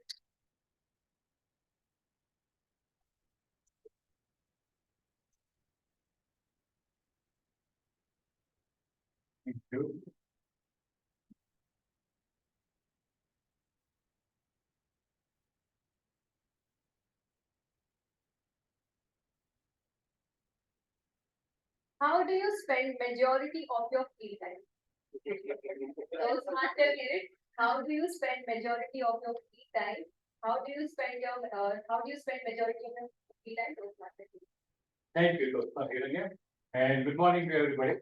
Thank you. How do you spend majority of your free time? Toastmaster Kirit, how do you spend majority of your free time? How do you spend majority of your free time, Toastmaster Kirit? Thank you, Dr. Hiranya, and good morning to everybody.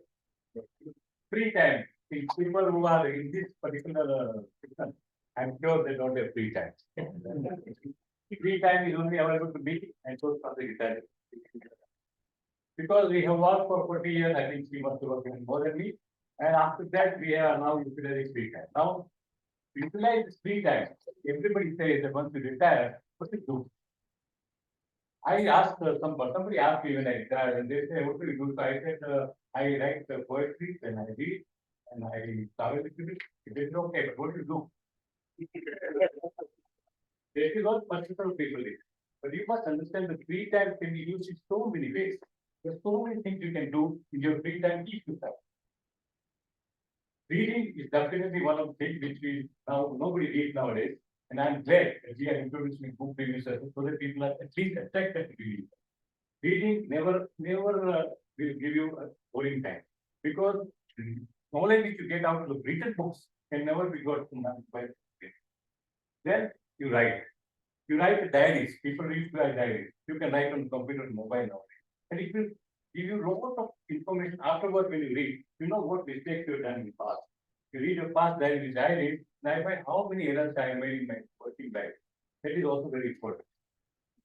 Free time, in people who are in this particular section, I'm sure they don't have free time. Free time is only available to me and so for the retired. Because we have worked for 40 years, I think she must have worked even more than me. And after that, we are now utilizing free time. Now, utilize this free time. Everybody says that once you retire, what to do? I asked somebody asked me when I retired, and they say, what do you do? So I said, I write poetry, and I read, and I travel with it. They said, okay, but what do you do? This is what personal people is. But you must understand the free time can be used in so many ways. There's so many things you can do in your free time if you have. Reading is definitely one of the things which we now nobody reads nowadays. And I'm glad that we are introducing book reviews so that people are at least attracted to reading. Reading never will give you a boring time because knowledge which you get out of the written books can never be got by. Then you write. You write diaries. People read diaries. You can write on computer and mobile now. And it will give you a lot of information afterward when you read. You know what mistakes you've done in the past. You read your past diaries, and I find how many errors I have made in my working life. That is also very important.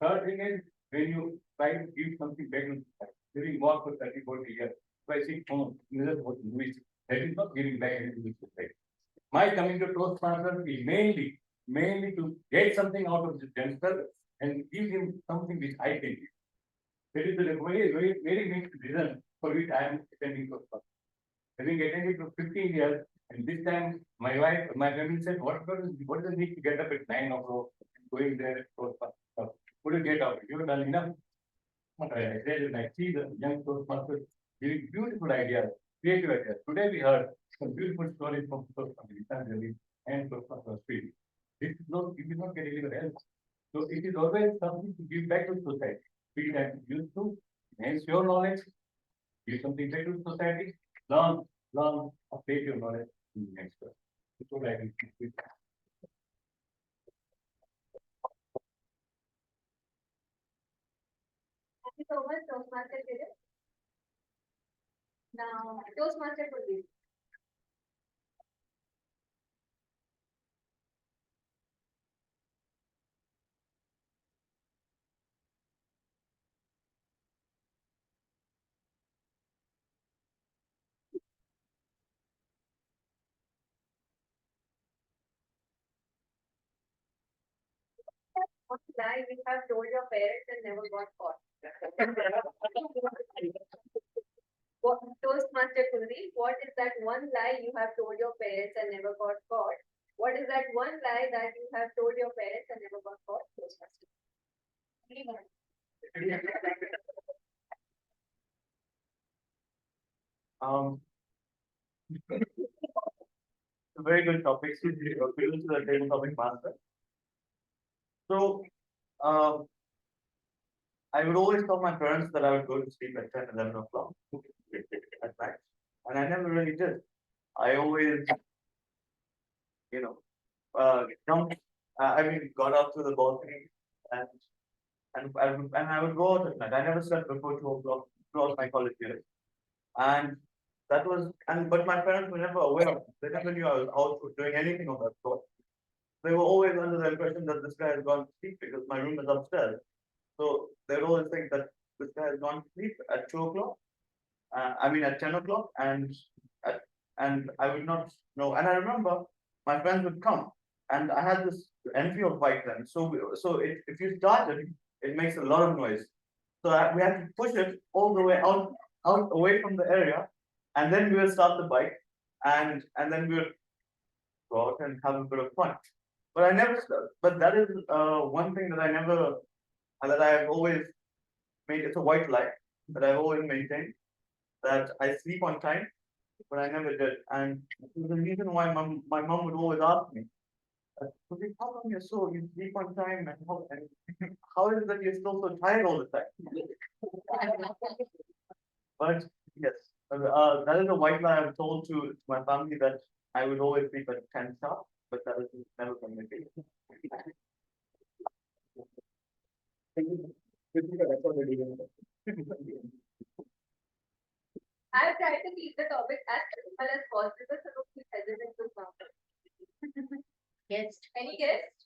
Third thing is when you try to give something back in society, living work for 30, 40 years, if I sit home, that is not giving back anything to society. My coming to Toastmasters is mainly to get something out of this youngster and give him something which I can give. That is the very main reason for which I am attending Toastmasters. Having attended for 15 years, and this time my family said, what does it need to get up at 9 o'clock, going there at Toastmasters? What do you get out? You've done enough. But I said, and I see the young Toastmasters giving beautiful ideas, creative ideas. Today we heard some beautiful stories from Toastmasters and Toastmasters Street. This is not, it is not getting anywhere else. So it is always something to give back to society. Free time is used to enhance your knowledge, give something back to society, learn, update your knowledge in the next person. That's what I think. Thank you so much, Toastmaster Kirit. Now, Toastmaster Kuldeep. What lie you have told your parents and never got caught? Dear Kuldeep, what is that one lie you have told your parents and never got caught? What is that one lie that you have told your parents and never got caught? Ghostbusters. Um, a very good topic. So, kudos to the table topic master. So, um, I would always tell my parents that I would go to sleep at 10, 11 o'clock at night. And I never really did. I always, you know, jumped, got out to the balcony and, and I would go out at night. I never slept before 2 o'clock throughout my college years. And that was, but my parents were never aware of it. They never knew I was out doing anything of that sort. They were always under the impression that this guy has gone to sleep because my room is upstairs. So they would always think that this guy has gone to sleep at 2 o'clock. At 10 o'clock, at, and I would not know. And I remember my friends would come, and I had this Enfield bike then. If you start it, it makes a lot of noise. So we had to push it all the way out away from the area, and then we will start the bike, and then we will go out and have a bit of fun. But I never, but that is one thing that I never, that I have always made. It's a white lie that I've always maintained that I sleep on time, but I never did. And the reason why my mom would always ask me, "Pradeep, how come you're so you sleep on time and how is it that you're still so tired all the time?" But yes, that is a white lie I've told to my family that I would always sleep at 10 sharp, but that is never communicated. I've tried to keep the topic as simple as possible, so don't be hesitant to come. Yes. Any guest?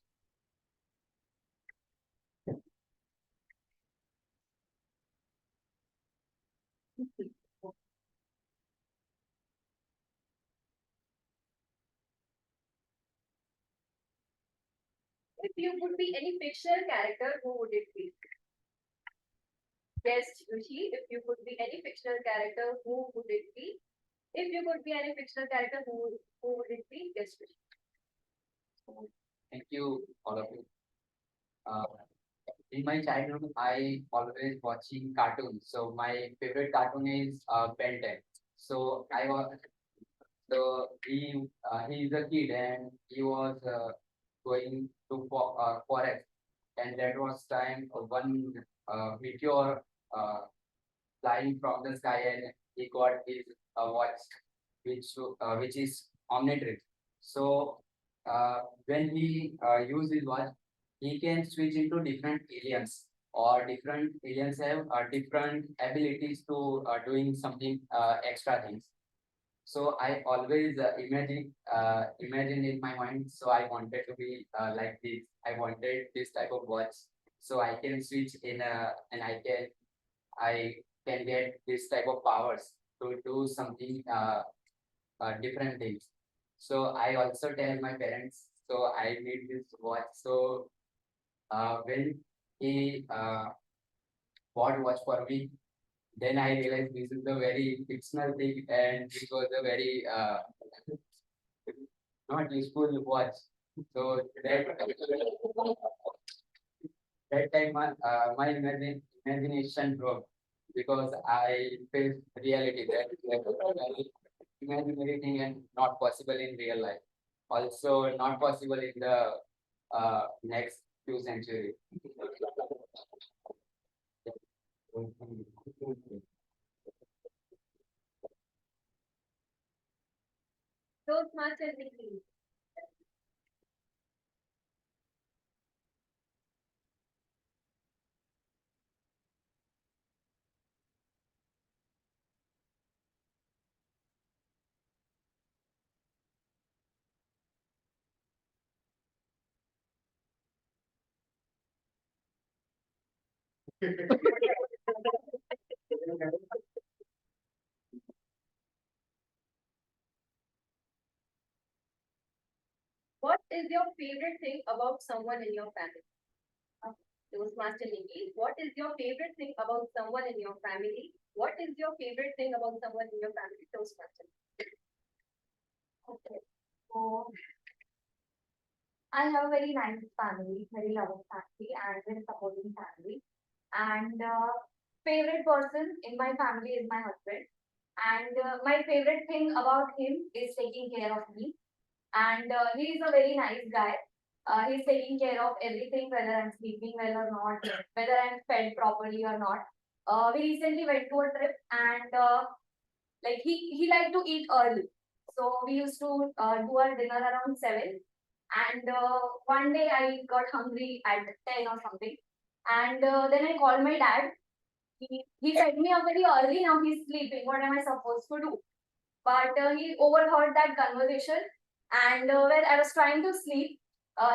If you would be any fictional character, who would it be? Guest Rishi, if you could be any fictional character, who would it be? If you could be any fictional character, who would it be? Guest Rishi. Thank you, all of you. Uh, in my childhood, I always watching cartoons. So my favorite cartoon is Ben 10. So I was he is a kid and he was going to forest, and that was time one meteor uh, flying from the sky, and he got his watch, which is omnitrix. So when he use his watch, he can switch into different aliens, or different aliens have different abilities to doing something extra things. So I always imagine in my mind. So I wanted to be like this. I wanted this type of watch, so I can switch in and I can get this type of powers to do something different things. So I also tell my parents. So I need this watch. So when he bought watch for me, then I realized this is a very fictional thing, and it was a very not useful watch. So that time my imagination broke because I faced reality that imaginary thing and not possible in real life. Also not possible in the next few centuries. Toastmaster Nikki. What is your favorite thing about someone in your family? Toastmaster Nikki, what is your favorite thing about someone in your family? What is your favorite thing about someone in your family? Toastmaster. Okay. So I have a very nice family, very loving family, and very supporting family. And favorite person in my family is my husband. And my favorite thing about him is taking care of me. And he is a very nice guy. He's taking care of everything, whether I'm sleeping well or not, whether I'm fed properly or not. We recently went to a trip, and like he liked to eat early. So we used to do our dinner around 7. And one day I got hungry at 10 or something. And then I called my dad. He fed me up very early. Now he's sleeping. What am I supposed to do? But he overheard that conversation. And when I was trying to sleep,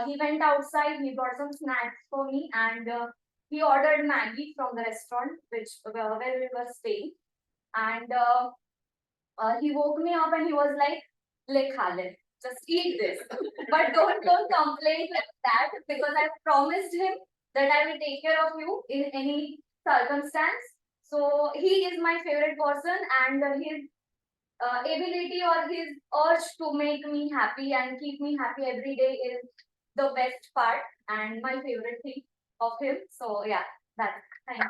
he went outside. He brought some snacks for me. And he ordered Maggie from the restaurant, which where we were staying. And he woke me up and he was like, "Le khale, just eat this." But don't complain like that, because I promised him that I will take care of you in any circumstance. So he is my favorite person, and his ability or his urge to make me happy and keep me happy every day is the best part and my favorite thing of him. So yeah, that's thank you.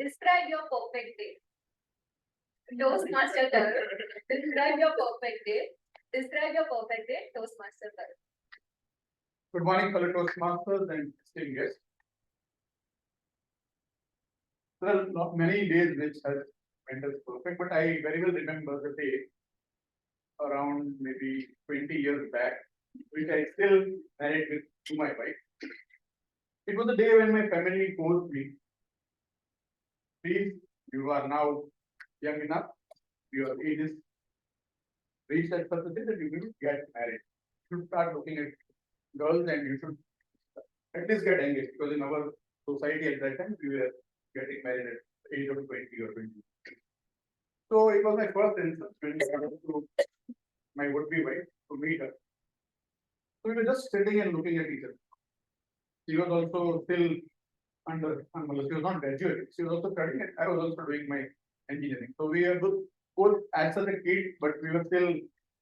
Describe your perfect day. Toastmaster Tarun. Describe your perfect day. Describe your perfect day. Toastmaster Tarun. Good morning, fellow Toastmasters and esteemed guests. There are not many days which has went as perfect, but I very well remember the day around maybe 20 years back, which I still married with to my wife. It was the day when my family told me, please, you are now young enough, your age is reached at such a day that you will get married. You should start looking at girls and you should at least get engaged, because in our society at that time we were getting married at the age of 20 or 20. So it was my first instance when I went to my would-be wife to meet her. So we were just sitting and looking at each other. She was also still she was not graduated. She was also studying, and I was also doing my engineering. So we were both as such a kid, but we were still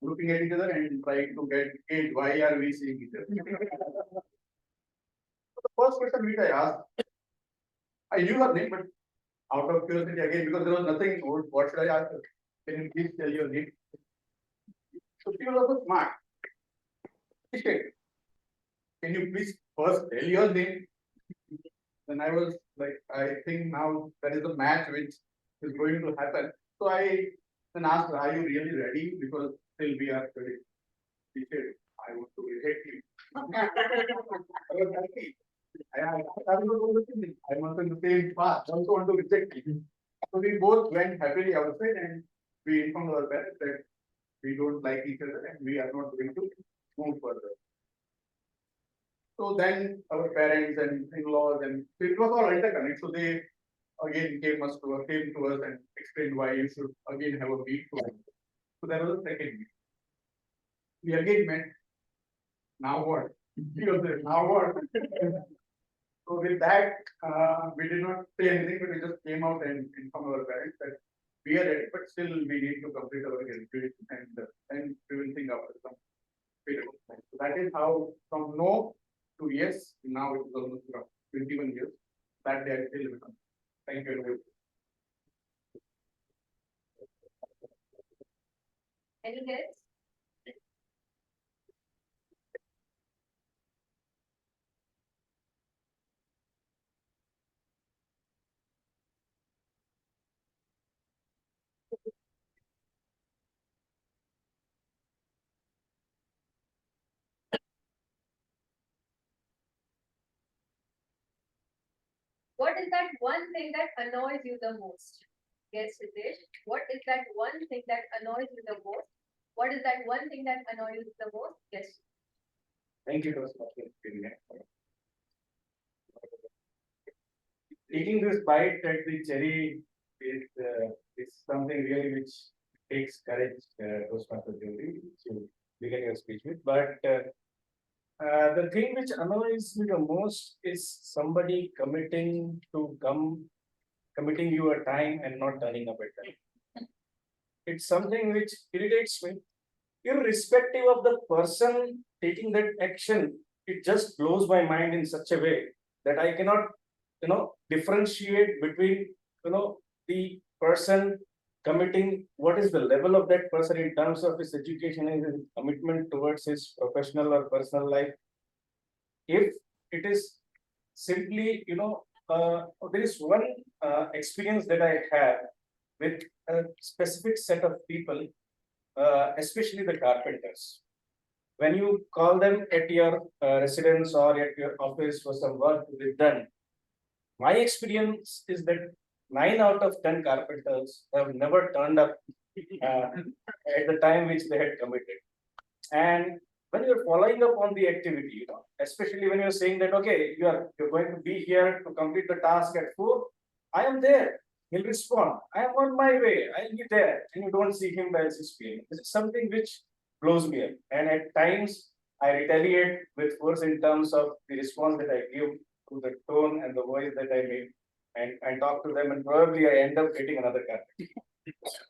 looking at each other and trying to get gauge why are we seeing each other. So the first question which I asked, I knew her name, but out of curiosity again, because there was nothing, what should I ask her? Can you please tell your name? So she was also smart. She said, can you please first tell your name? Then I was like, I think now that is the match which is going to happen. So I then asked her, are you really ready? Because still we are ready. She said, I want to reject you. I was happy. I'm also in the same path. I also want to reject you. So we both went happily outside and we informed our parents that we don't like each other and we are not going to move further. So then our parents and in-laws and it was all interconnected. So they again came to us and explained why you should again have a meet. So there was a second meet. We again met. Now what? He was there. Now what? So with that, we did not say anything, but we just came out and informed our parents that we are ready, but still we need to complete our graduation and then we will think after some period of time. So that is how from no to yes, now it is almost around 21 years. That day I still remember. Thank you. Any guess? What is that one thing that annoys you the most? Yes, Siddesh. What is that one thing that annoys you the most? What is that one thing that annoys you the most? Yes. Thank you, Dr. Martin. Taking this bite at the cherry is something really which takes courage, Toastmaster Jyoti, to begin your speech with. But the thing which annoys me the most is somebody committing you a time and not turning up at time. It's something which irritates me, irrespective of the person taking that action. It just blows my mind in such a way that I cannot, differentiate between, the person committing, what is the level of that person in terms of his education and his commitment towards his professional or personal life. If it is simply, there is one experience that I have with a specific set of people, especially the carpenters. When you call them at your residence or at your office for some work to be done, my experience is that 9 out of 10 carpenters have never turned up at the time which they had committed. And when you're following up on the activity, especially when you're saying that, okay, you're going to be here to complete the task at 4, I am there. He'll respond. I am on my way. I'll be there. And you don't see him by 6 p.m. This is something which blows me up. And at times I retaliate with force in terms of the response that I give to the tone and the voice that I make. And talk to them, and probably I end up getting another carpet.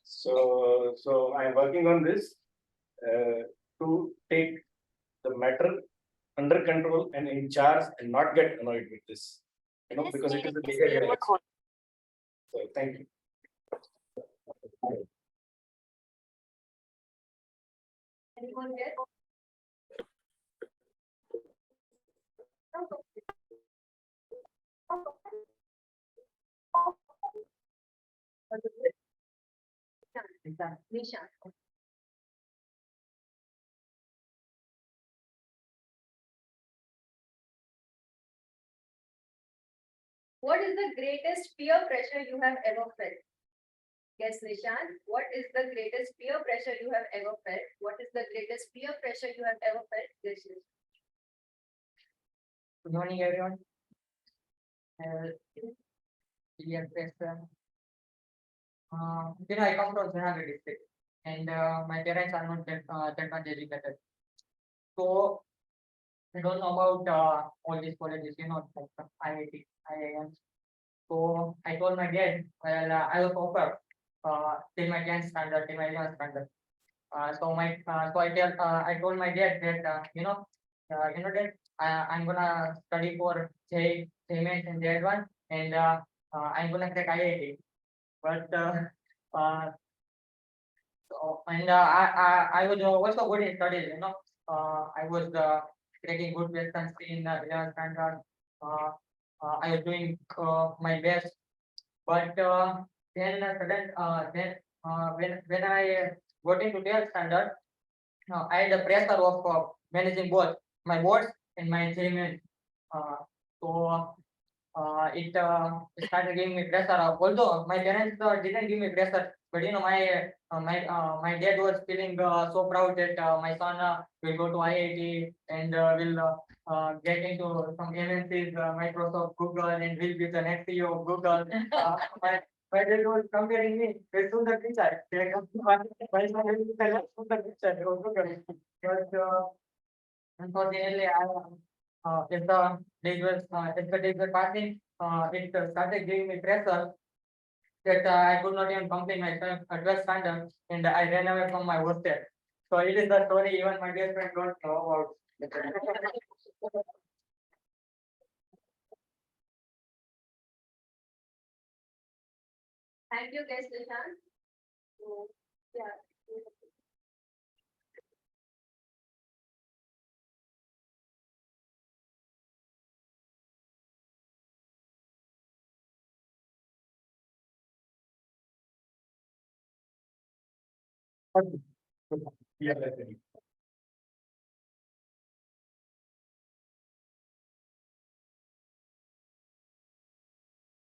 So I'm working on this to take the matter under control and in charge and not get annoyed with this, because it is a bigger. So thank you. Anyone here? Nisha. What is the greatest peer pressure you have ever felt? Yes, Nishant. What is the greatest peer pressure you have ever felt? What is the greatest peer pressure you have ever felt? Yes, Nishant. Good morning, everyone. Dear friends, I come from Jalandhar district, and my parents are not that much educated. So I don't know about all these colleges, like IIT, IIM. So I told my dad, well, I was offered till my 10th standard, till my 11th standard. I told my dad that Dad, I'm gonna study for JMS and J1, and I'm gonna crack IIT. But I was also good in studies. I was taking good lessons in 11th standard. I was doing my best, but then when I got into 12th standard, I had the pressure of managing both my boards and my achievement. So it started giving me pressure. Although my parents didn't give me pressure, but my dad was feeling so proud that my son will go to IIT and will get into some MNCs, Microsoft, Google, and will be the next CEO of Google. My dad was comparing me with Sundar Pichai. My son will be the next Sundar Pichai of Google. But unfortunately, as the days were passing, it started giving me pressure that I could not even complete my 12th standard, and I ran away from my hostel. So it is the story even my dear friend don't know about. Thank you, guys, Nishant. So, yeah. Yeah, definitely.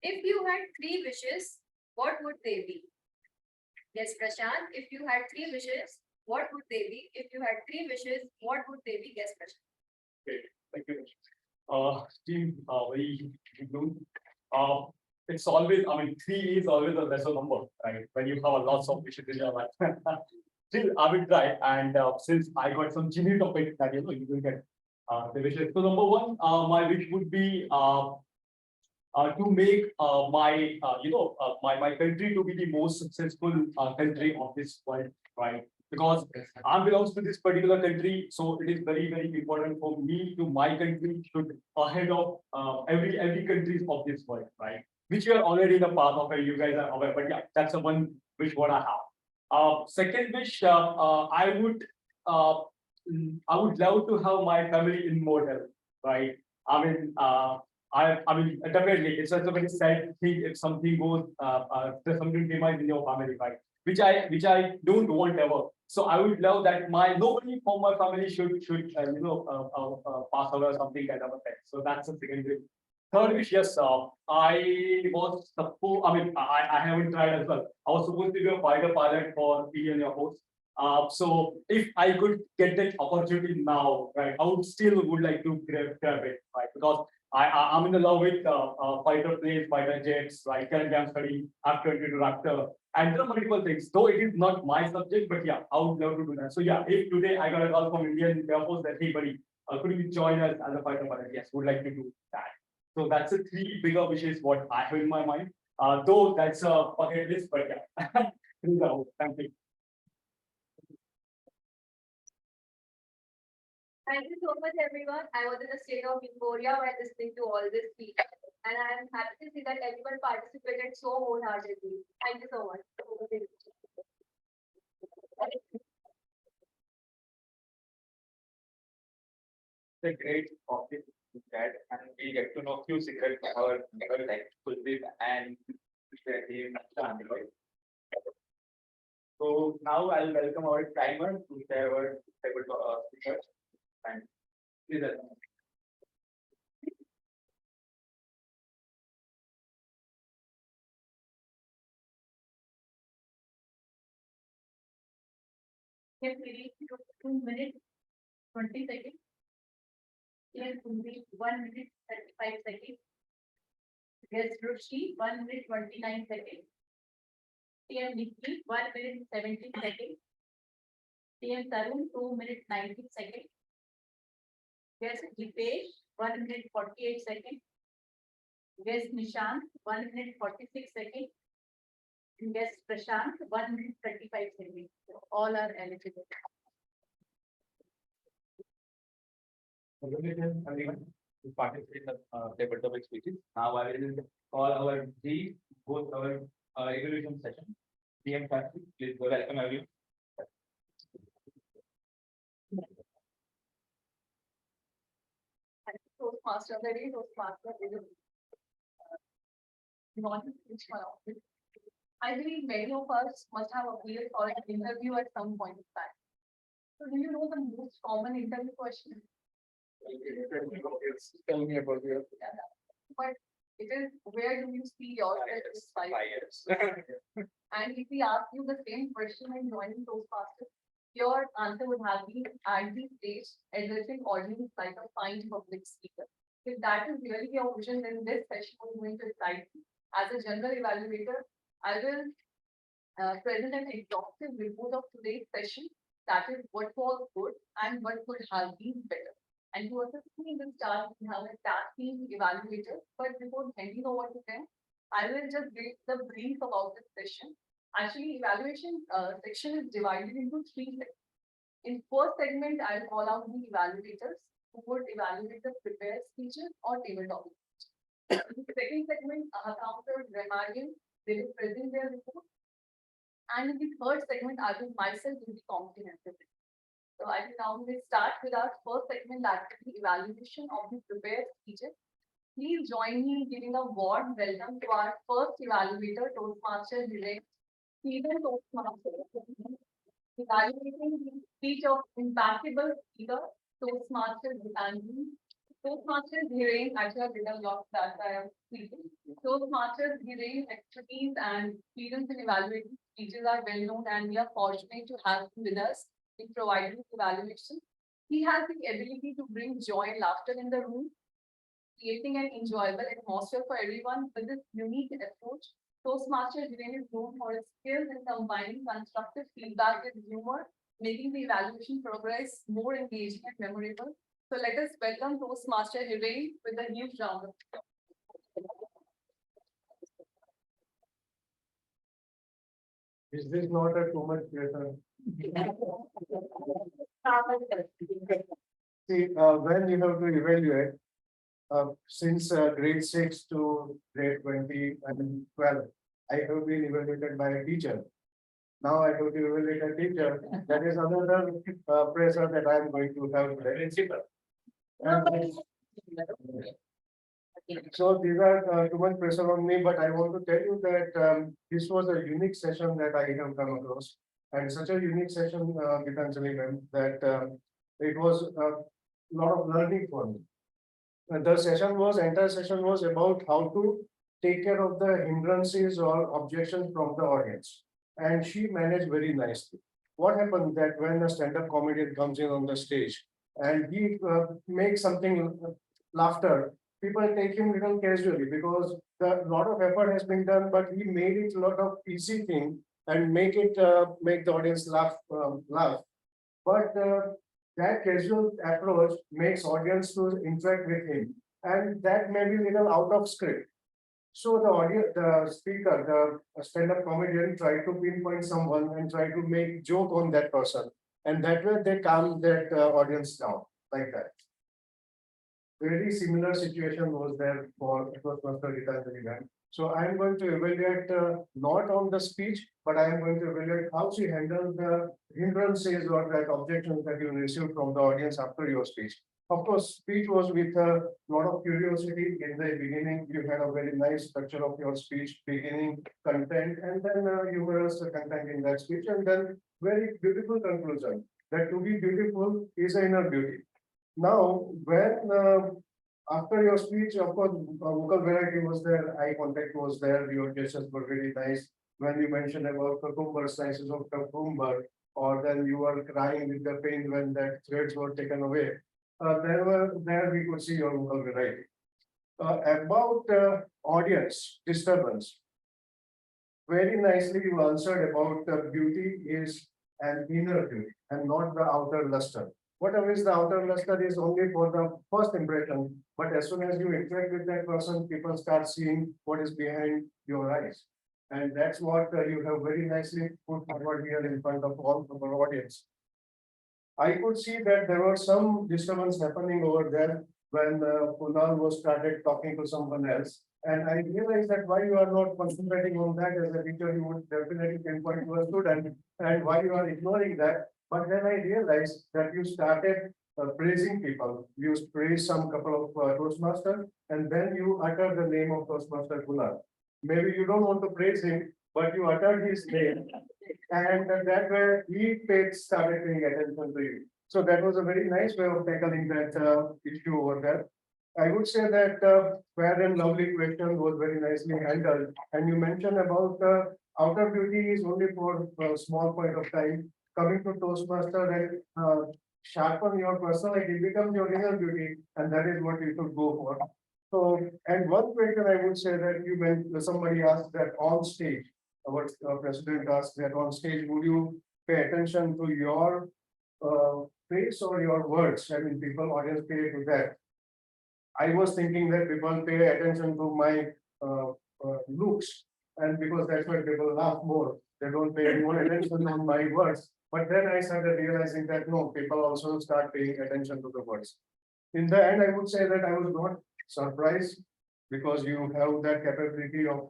If you had 3 wishes, what would they be? Yes, Prashant. If you had 3 wishes, what would they be? If you had 3 wishes, what would they be? Yes, Prashant. Great, thank you. Team, very good. It's always, I mean, 3 is always a lesser number, right? When you have a lots of wishes in your life. Still, I will try, and since I got some genuine topic that you will get the wishes. So number one, my wish would be to make my my country to be the most successful country of this world, right? Because I belongs to this particular country, so it is very important for me to my country should ahead of every countries of this world, right? Which you are already the part of it, you guys are aware, but yeah, that's the one wish what I have. Second wish, I would love to have my family immortal, right? I mean, I mean, definitely, it's a very sad thing if something goes, there's something demise in your family, right? Which I don't want ever. So I would love that nobody from my family should pass away or something kind of a thing. So that's the second wish. Third wish, yes, I was supposed, I mean, I haven't tried as well. I was supposed to be a fighter pilot for Indian Air Force. So if I could get that opportunity now, right, I would still would like to grab it, right? Because I'm in love with fighter planes, fighter jets, right? Currently I'm studying F-22 Raptor, and there are multiple things. Though it is not my subject, but yeah, I would love to do that. So yeah, if today I got a call from Indian Air Force that hey buddy, could you join us as a fighter pilot? Yes, would like to do that. So that's the 3 bigger wishes what I have in my mind. Though that's a bucket list, but yeah. Thank you. Thank you so much, everyone. I was in a state of euphoria while listening to all this speech, and I am happy to see that everyone participated so wholeheartedly. Thank you so much. It's a great topic to chat, and we get to know few secrets of our like Kuldeep and Mr. Team Chandra. So now I'll welcome our timer to share our table speakers and please welcome. Yes, we 2 minutes, 20 seconds. Yes, we 1 minute, 35 seconds. Yes, Rushi, 1 minute, 29 seconds. TM Nikki, 1 minute, 17 seconds. TM Tarun, 2 minutes, 19 seconds. Yes, Dipesh, 1 minute, 48 seconds. Yes, Nishant, 1 minute, 46 seconds. Yes, Prashant, 1 minute, 35 seconds. So all are eligible. Congratulations, everyone, to participate in the table topic speeches. Now I will call our G, both our evaluation session. DM Factory, please go welcome everyone. Toastmaster, very Toastmaster. You want to switch one off? I believe many of us must have appeared for an interview at some point in time. So do you know the most common interview question? Tell me about your But it is, where do you see yourself in 5 years? years. And if we ask you the same question in joining Toastmasters, your answer would have been at the stage addressing audience like a fine public speaker. If that is really your vision, then this session is going to excite you. As a general evaluator, I will present an exhaustive report of today's session. That is what was good and what could have been better. And to assist me in this task, we have a task team evaluator. But before handing over to them, I will just give the brief about this session. Actually, evaluation section is divided into 3 segments. In first segment, I'll call out the evaluators who would evaluate the prepared speeches or table topics. In the second segment, counter grammarian, they will present their report. And in the third segment, I will myself do the comprehensive. So I will now start with our first segment, that is the evaluation of the prepared speeches. Please join me in giving a warm welcome to our first evaluator, Toastmaster Direct, Stephen Toastmaster, evaluating the speech of impeccable speaker, Toastmaster Gitanji. Toastmasters hearing, actually I've written a lot that I am speaking. Toastmasters hearing expertise and experience in evaluating speeches are well known, and we are fortunate to have them with us in providing evaluation. He has the ability to bring joy and laughter in the room, creating an enjoyable atmosphere for everyone. With this unique approach, Toastmaster Hiren is known for his skills in combining constructive feedback with humor, making the evaluation progress more engaging and memorable. So let us welcome Toastmaster Hiren with a huge round of applause. Is this not a too much pressure? See, when you have to evaluate, since grade 6 to grade 20 and 12, I have been evaluated by a teacher. Now I have to evaluate a teacher. That is another pressure that I am going to have today. Principal. And so these are too much pressure on me, but I want to tell you that this was a unique session that I have come across, and such a unique session, Gitanjali ma'am, that it was a lot of learning for me. And the entire session was about how to take care of the hindrances or objections from the audience, and she managed very nicely. What happened that when a stand-up comedian comes in on the stage and he makes something laughter, people take him little casually because the lot of effort has been done, but he made it a lot of easy thing and make the audience laugh. But that casual approach makes audience to interact with him, and that may be little out of script. So the audience, the speaker, the stand-up comedian try to pinpoint someone and try to make joke on that person, and that way they calm that audience down like that. Very similar situation was there for Toastmaster Gitanjali ma'am. So I am going to evaluate not on the speech, but I am going to evaluate how she handled the hindrances or that objections that you received from the audience after your speech. Of course, speech was with a lot of curiosity in the beginning. You had a very nice structure of your speech, beginning content, and then humorous content in that speech, and then very beautiful conclusion that to be beautiful is an inner beauty. Now, when after your speech, of course, vocal variety was there, eye contact was there, your gestures were very nice. When you mentioned about cucumber, slices of cucumber, or then you were crying with the pain when that threads were taken away. There we could see your vocal variety. About audience disturbance, very nicely you answered about beauty is an inner beauty and not the outer luster. Whatever is the outer luster is only for the first impression, but as soon as you interact with that person, people start seeing what is behind your eyes. And that's what you have very nicely put forward here in front of all of our audience. I could see that there was some disturbance happening over there when Kunal was started talking to someone else. And I realized that why you are not concentrating on that as a teacher, you would definitely pinpoint to a student, and why you are ignoring that. But then I realized that you started praising people. You praised some couple of Toastmasters, and then you utter the name of Toastmaster Kunal. Maybe you don't want to praise him, but you uttered his name, and that way started paying attention to you. So that was a very nice way of tackling that issue over there. I would say that fair and lovely question was very nicely handled. And you mentioned about outer beauty is only for a small point of time. Coming to Toastmaster and sharpen your personality, it becomes your inner beauty, and that is what you should go for. So, and one question I would say that you meant somebody asked that on stage, our president asked that on stage, would you pay attention to your face or your words? I mean, people, audience pay to that. I was thinking that people pay attention to my looks, and because that's why people laugh more. They don't pay more attention on my words. But then I started realizing that no, people also start paying attention to the words. In the end, I would say that I was not surprised because you have that capability of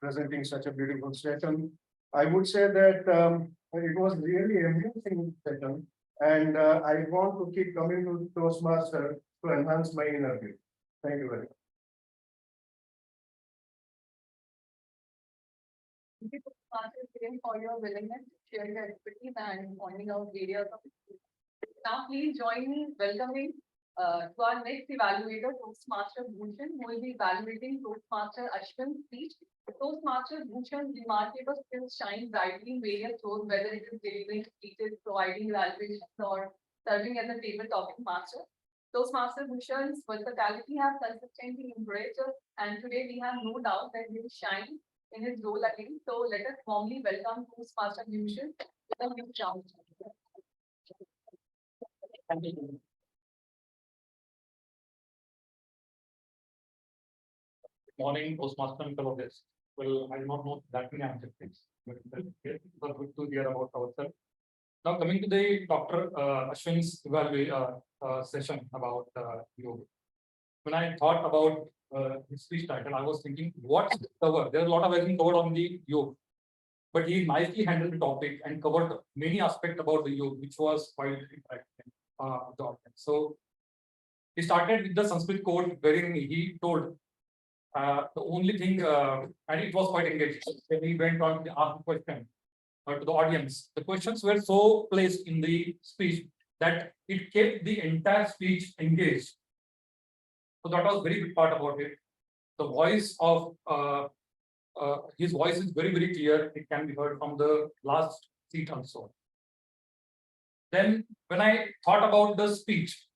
presenting such a beautiful session. I would say that it was really amusing session, and I want to keep coming to Toastmaster to enhance my inner beauty. Thank you very much. Thank you so much again for your willingness to share your expertise and pointing out areas of improvement. Now, please join me in welcoming to our next evaluator, Toastmaster Bhushan, who will be evaluating Toastmaster Ashwin's speech. Toastmaster Bhushan's remarkable skills shine brightly in various roles, whether it is delivering speeches, providing evaluations, or serving as a table topic master. Toastmaster Bhushan's versatility have consistently embraced us, and today we have no doubt that he will shine in his role again. So let us warmly welcome Toastmaster Bhushan with a huge round. Morning, Toastmaster and fellow guests. Well, I do not know that many adjectives, but it's good to hear about ourselves. Now coming to the Dr. Ashwin's session about yoga. When I thought about his speech title, I was thinking, what's cover? There's a lot of everything covered on the yoga, but he nicely handled the topic and covered many aspects about the yoga, which was quite interactive with the audience. So he started with the Sanskrit quote wherein he told the only thing, and it was quite engaging. When he went on to ask the question to the audience, the questions were so placed in the speech that it kept the entire speech engaged. So that was very big part about it. The voice of his voice is very clear. It can be heard from the last seat also. Then when I thought about the speech,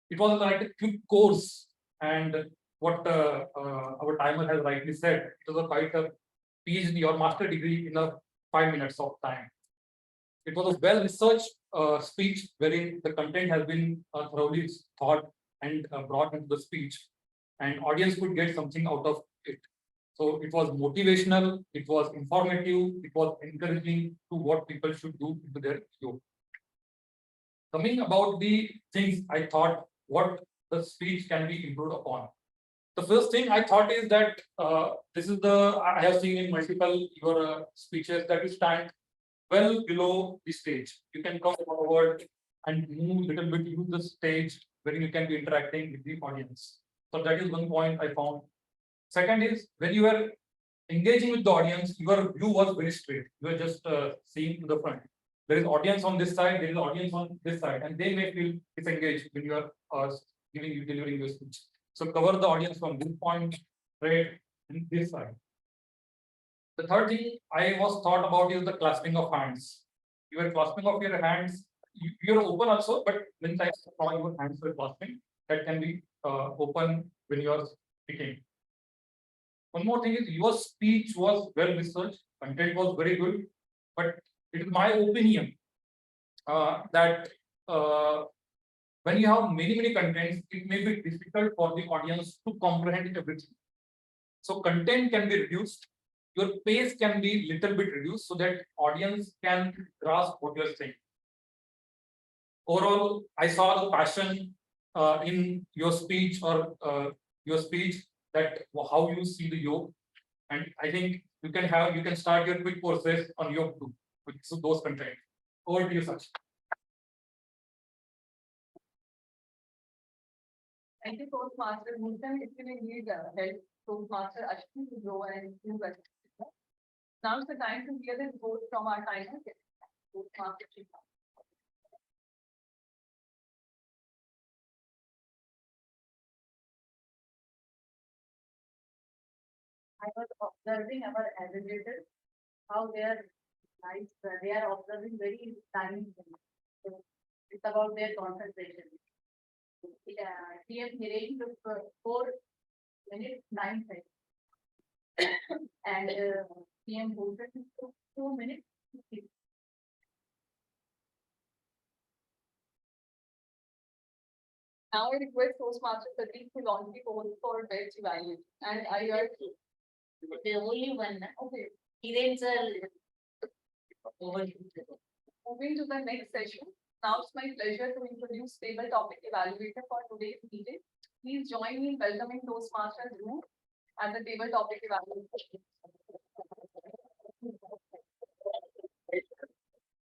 it was like a quick course, and what our timer has rightly said, it was quite a PhD or master degree in a 5 minutes of time. It was a well-researched speech wherein the content has been thoroughly thought and brought into the speech, and audience could get something out of it. So it was motivational, it was informative, it was encouraging to what people should do into their yoga. Coming about the things I thought what the speech can be improved upon. The first thing I thought is that this is the I have seen in multiple your speeches that you stand well below the stage. You can come forward and move a little bit, use the stage where you can be interacting with the audience. So that is one point I found. Second is when you are engaging with the audience, your view was very straight. You are just seeing to the front. There is audience on this side, there is audience on this side, and they may feel disengaged when you are delivering your speech. So cover the audience from this point, right, and this side. The third thing I was thought about is the clasping of hands. Your clasping of your hands, you're open also, but many times your hands were clasping. That can be open when you are speaking. One more thing is your speech was well researched, content was very good, but it is my opinion that when you have many contents, it may be difficult for the audience to comprehend everything. So content can be reduced, your pace can be little bit reduced so that audience can grasp what you're saying. Overall, I saw the passion in your speech that how you see the yoga, and I think you can start your quick courses on yoga too with those content. Over to you, Sach. Thank you, Toastmaster Bhushan. If you need help, Toastmaster Ashwin will go and do that. Now is the time to hear this vote from our timer. Toastmaster Shikha. I was observing our aggregators, how they are nice, they are observing very timing. So it's about their concentration. TM Hiren took 4 minutes 9 seconds, and TM Bhushan took 2 minutes 50. Now I request Toastmaster Pradeep to launch the poll for best evaluation. And I heard The only one. okay. Hiren sir. Moving to the next session. Now it's my pleasure to introduce table topic evaluator for today's meeting. Please join me in welcoming Toastmaster Dhruv as the table topic evaluator.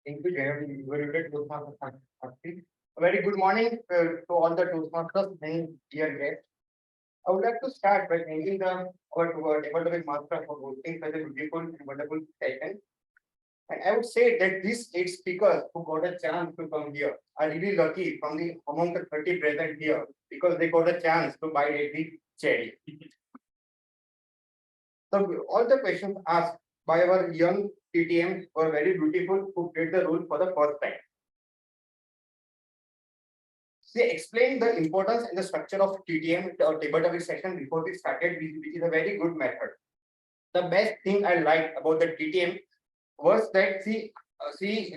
Thank you, Jeremy. Very good Toastmasters. A very good morning to all the Toastmasters and dear guests. I would like to start by thanking our table topic master for hosting such a beautiful and wonderful session. And I would say that these 8 speakers who got a chance to come here are really lucky among the 30 present here because they got a chance to bite at the cherry. So all the questions asked by our young TTM were very beautiful who played the role for the first time. She explained the importance and the structure of TTM or table topic session before we started, which is a very good method. The best thing I liked about the TTM was that she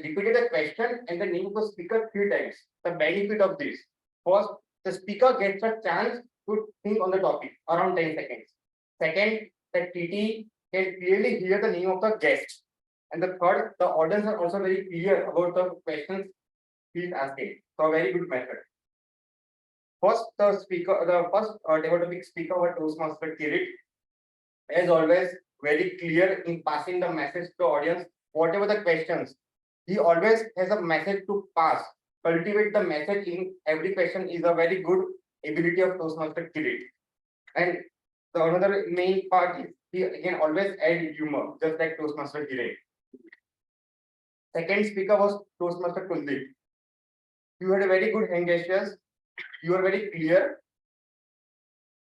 repeated the question and the name of the speaker 3 times. The benefit of this was the speaker gets a chance to think on the topic around 10 seconds. Second, the TT can clearly hear the name of the guest. And the third, the audience are also very clear about the questions he is asking. So a very good method. First, the first developing speaker was Toastmaster Kirit. As always, very clear in passing the message to the audience, whatever the questions. He always has a message to pass. Cultivate the message in every question is a very good ability of Toastmaster Kirit. And the another main part is he can always add humor, just like Toastmaster Kirit. Second speaker was Toastmaster Kuldeep. You had a very good hand gestures. You are very clear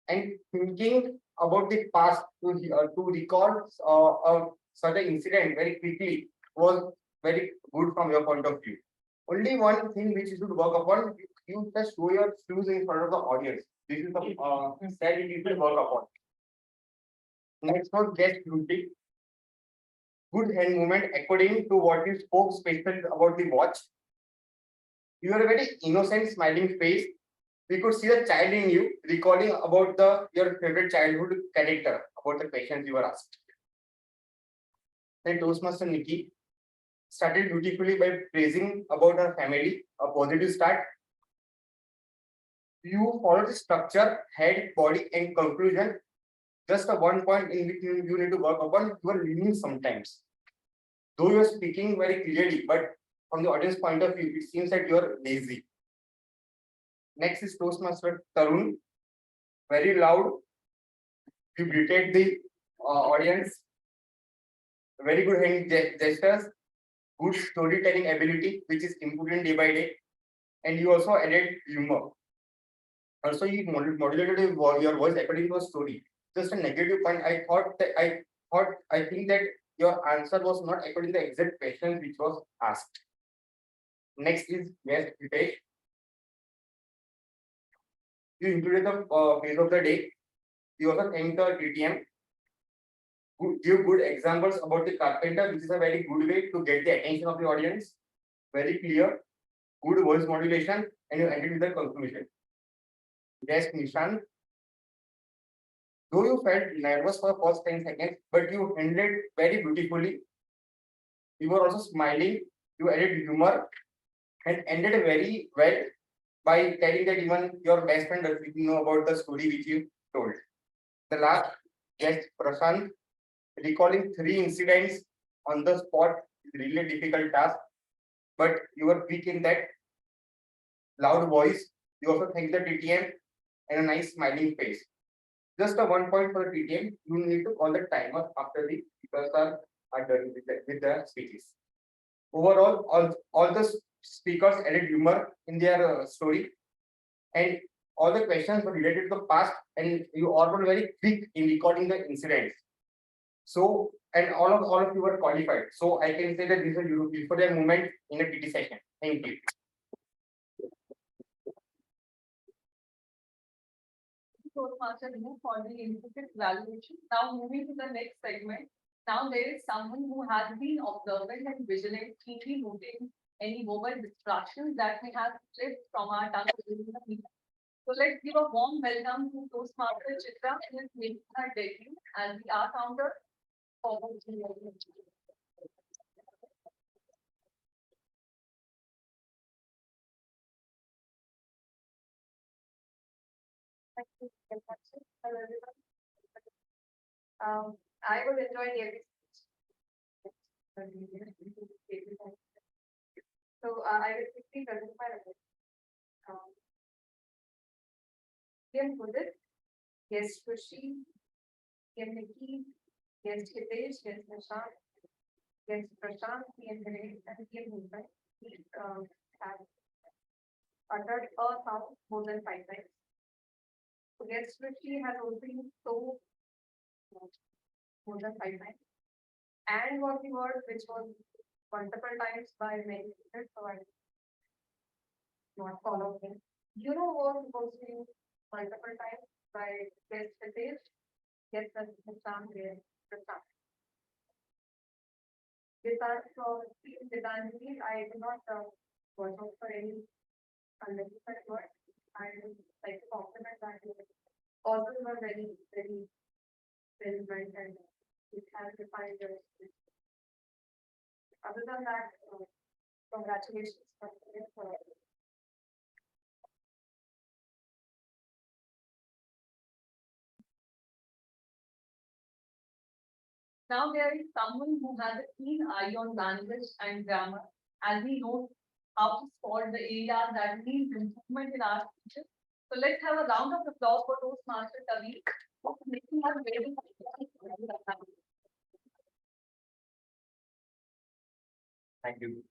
and thinking about the past to recall a certain incident very quickly was very good from your point of view. Only one thing which you should work upon, you just show your shoes in front of the audience. This is the style you should work upon. Next was guest beauty. Good hand movement according to what you spoke, especially about the watch. You are a very innocent, smiling face. We could see the child in you, recalling about your favorite childhood character, about the questions you were asked. Then Toastmaster Nikki started beautifully by praising about her family, a positive start. You follow the structure, head, body, and conclusion. Just a one point in which you need to work upon, you are leaning sometimes. Though you are speaking very clearly, but from the audience point of view, it seems that you are lazy. Next is Toastmaster Tarun. Very loud. You greeted the audience. Very good hand gestures. Good storytelling ability, which is improving day by day. And you also added humor. Also, you modulated your voice according to a story. Just a negative point. I think that your answer was not according to the exact question which was asked. Next is guest Hitesh. You included the phase of the day. You also thanked the TTM. Give good examples about the carpenter, which is a very good way to get the attention of the audience. Very clear, good voice modulation, and you ended with the conclusion. Guest Nishan. Though you felt nervous for the first 10 seconds, but you handled very beautifully. You were also smiling. You added humor and ended very well by telling that even your best friend doesn't know about the story which you told. The last guest, Prashant, recalling 3 incidents on the spot is really a difficult task, but you were quick in that loud voice. You also thank the TTM and a nice smiling face. Just a 1 point for the TTM. You need to call the timer after the speakers are done with the speeches. Overall, all the speakers added humor in their story, and all the questions were related to the past, and you all were very quick in recording the incidents. So, and all of you were qualified. So I can say that this is a European moment in a TT session. Thank you. Toastmaster remove for the implicit evaluation. Now moving to the next segment. Now there is someone who has been observant and vigilant, keenly noting any verbal distractions that we have slipped from our tongue during the meeting. So let's give a warm welcome to Toastmaster Chitra who is making her debut as the art founder. Forward to you. Thank you very much. Hello, everyone. I was enjoying every. So I will quickly present my report. PM Budit, guest Kushi, PM Nikki, guest Hitesh, guest Nishant, guest Prashant, PM Vineet, and PM Mumbai. Have uttered a sound more than 5 times. So guest Kushi has also been so more than 5 times. And was the word which was multiple times by many people, so I not follow him. You know what was used multiple times by guest Hitesh? Yes, that's the sound here. The sound. Without Gitanjali, I do not watch out for any unnecessary words. I would like to compliment that. Also, you are very, very well meant and it has defined your speech. Other than that, congratulations. Now there is someone who has a keen eye on language and grammar, as we know how to spot the areas that needs improvement in our speeches. So let's have a round of applause for Toastmaster Kavi for making us very. Thank you.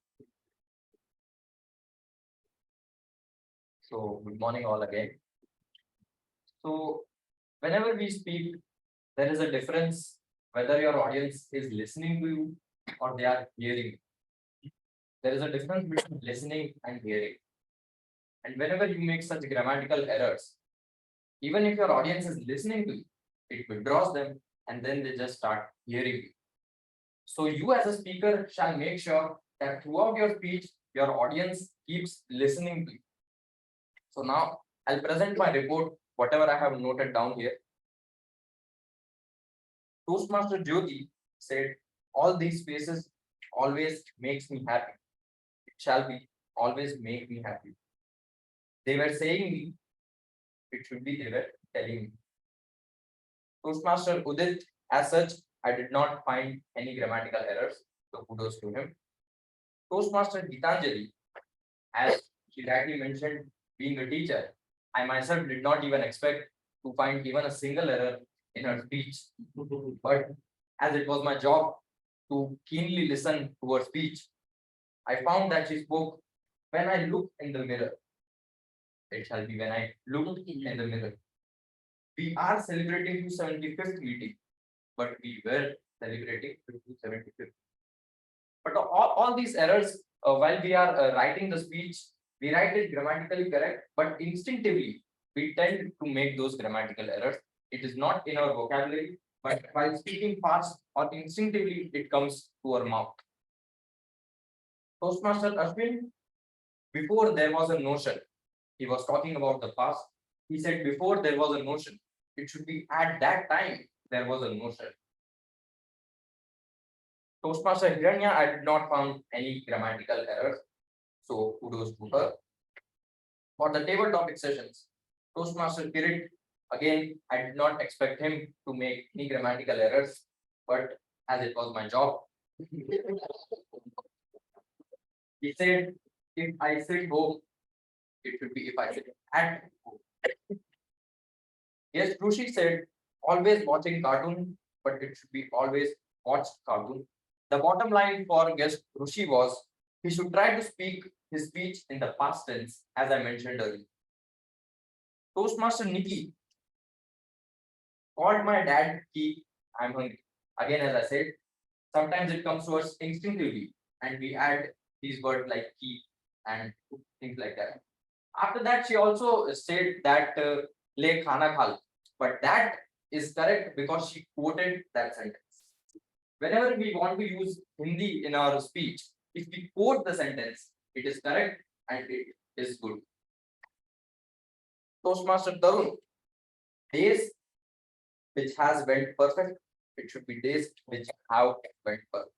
So, good morning, all again. So, whenever we speak, there is a difference whether your audience is listening to you or they are hearing you. There is a difference between listening and hearing. And whenever you make such grammatical errors, even if your audience is listening to you, it withdraws them and then they just start hearing you. So you as a speaker shall make sure that throughout your speech, your audience keeps listening to you. So now I'll present my report, whatever I have noted down here. Toastmaster Jyoti said, all these faces always makes me happy. It shall be always make me happy. They were saying me, it should be they were telling me. Toastmaster Udit, as such, I did not find any grammatical errors, so kudos to him. Toastmaster Gitanjali, as she rightly mentioned, being a teacher, I myself did not even expect to find even a single error in her speech. But as it was my job to keenly listen to her speech, I found that she spoke, when I look in the mirror. It shall be when I look in the mirror. We are celebrating 275th meeting, but we were celebrating 275th. But all these errors, while we are writing the speech, we write it grammatically correct, but instinctively, we tend to make those grammatical errors. It is not in our vocabulary, but while speaking fast or instinctively, it comes to our mouth. Toastmaster Ashwin, before there was a notion, he was talking about the past. He said before there was a notion, it should be at that time there was a notion. Toastmaster Hiranya, I did not find any grammatical errors, so kudos to her. For the table topic sessions, Toastmaster Kirit, again, I did not expect him to make any grammatical errors, but as it was my job, he said, if I sit home, it should be if I sit at home. Yes, Rushi said, always watching cartoon, but it should be always watch cartoon. The bottom line for guest Rushi was, he should try to speak his speech in the past tense, as I mentioned earlier. Toastmaster Nikki called my dad Ki, I'm hungry. Again, as I said, sometimes it comes to us instinctively, and we add these words like Ki and things like that. After that, she also said that le khana khal, but that is correct because she quoted that sentence. Whenever we want to use Hindi in our speech, if we quote the sentence, it is correct and it is good. Toastmaster Tarun, days which has went perfect, it should be days which have went perfect.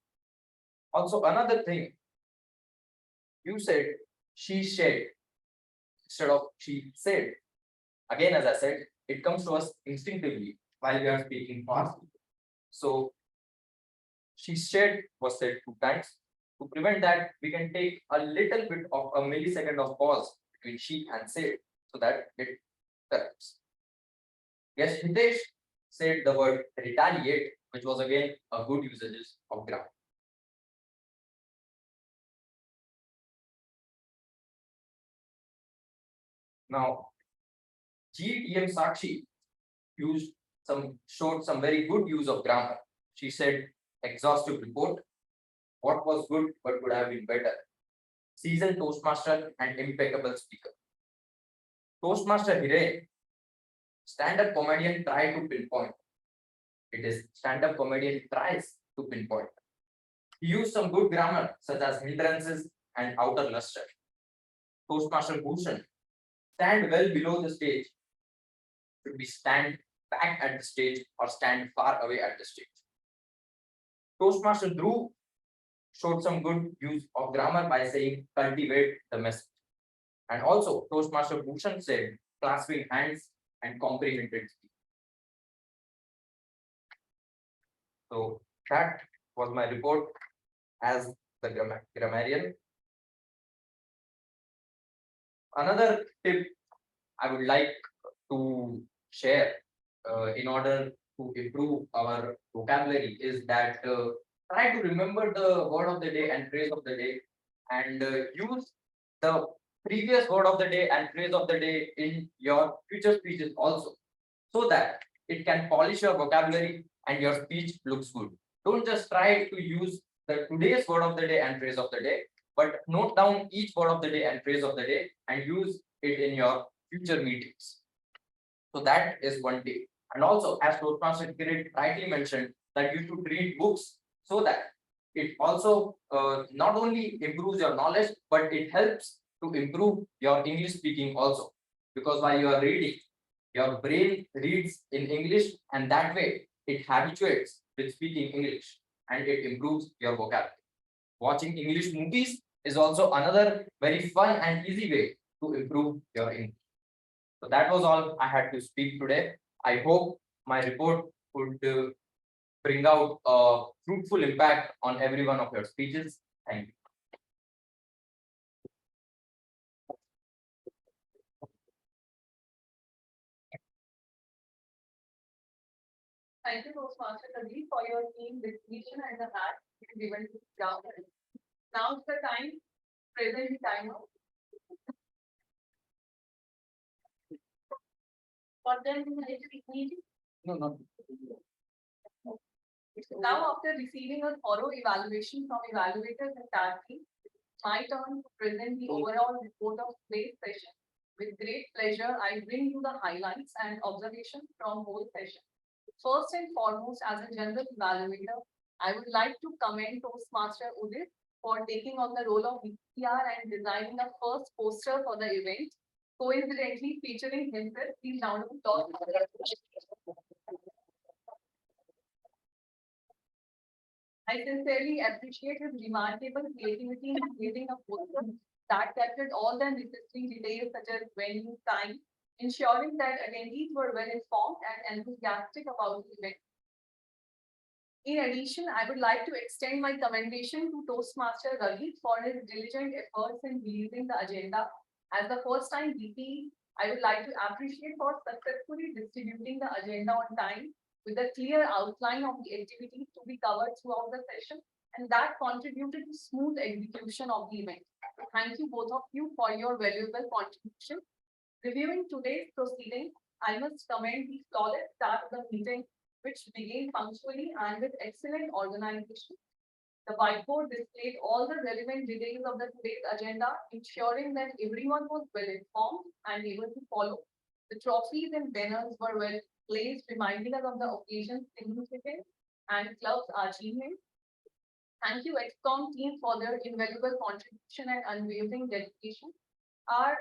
Also, another thing, you said she said instead of she said. Again, as I said, it comes to us instinctively while we are speaking fast. So she said was said 2 times. To prevent that, we can take a little bit of a millisecond of pause between she and said so that it corrects. Yes, Hitesh said the word retaliate, which was again a good usage of grammar. Now, GTM Sakshi showed some very good use of grammar. She said exhaustive report, what was good but could have been better, seasoned toastmaster and impeccable speaker. Toastmaster Hire, stand-up comedian try to pinpoint. It is stand-up comedian tries to pinpoint. He used some good grammar such as hindrances and outer luster. Toastmaster Bhushan, stand well below the stage. Should be stand back at the stage or stand far away at the stage. Toastmaster Dhruv showed some good use of grammar by saying cultivate the message. And also Toastmaster Bhushan said clasping hands and comprehended speech. So that was my report as the grammarian. Another tip I would like to share in order to improve our vocabulary is that try to remember the word of the day and phrase of the day and use the previous word of the day and phrase of the day in your future speeches also, so that it can polish your vocabulary and your speech looks good. Don't just try to use the today's word of the day and phrase of the day, but note down each word of the day and phrase of the day and use it in your future meetings. So that is one tip. And also, as Toastmaster Kirit rightly mentioned, that you should read books so that it also not only improves your knowledge, but it helps to improve your English speaking also. Because while you are reading, your brain reads in English, and that way it habituates with speaking English and it improves your vocabulary. Watching English movies is also another very fun and easy way to improve your English. So that was all I had to speak today. I hope my report would bring out a fruitful impact on every one of your speeches. Thank you. Thank you, Toastmaster Kavi, for your keen discretion and the heart given to ground. Now's the time, present the timer. For them, No, no. now after receiving a thorough evaluation from evaluators and TAR team, my turn to present the overall report of today's session. With great pleasure, I bring you the highlights and observations from whole session. First and foremost, as a general evaluator, I would like to commend Toastmaster Udit for taking on the role of VTR and designing the first poster for the event, coincidentally featuring himself. Please round of applause. I sincerely appreciate his remarkable creativity in creating a poster that captured all the necessary details such as venue, time, ensuring that attendees were well informed and enthusiastic about the event. In addition, I would like to extend my commendation to Toastmaster Ravi for his diligent efforts in releasing the agenda. As the first time VP, I would like to appreciate for successfully distributing the agenda on time with a clear outline of the activities to be covered throughout the session, and that contributed to smooth execution of the event. Thank you both of you for your valuable contribution. Reviewing today's proceedings, I must commend the flawless start of the meeting, which began punctually and with excellent organization. The whiteboard displayed all the relevant details of the today's agenda, ensuring that everyone was well informed and able to follow. The trophies and banners were well placed, reminding us of the occasion's significance and club's achievement. Thank you, ExCom team, for their invaluable contribution and unwavering dedication. Our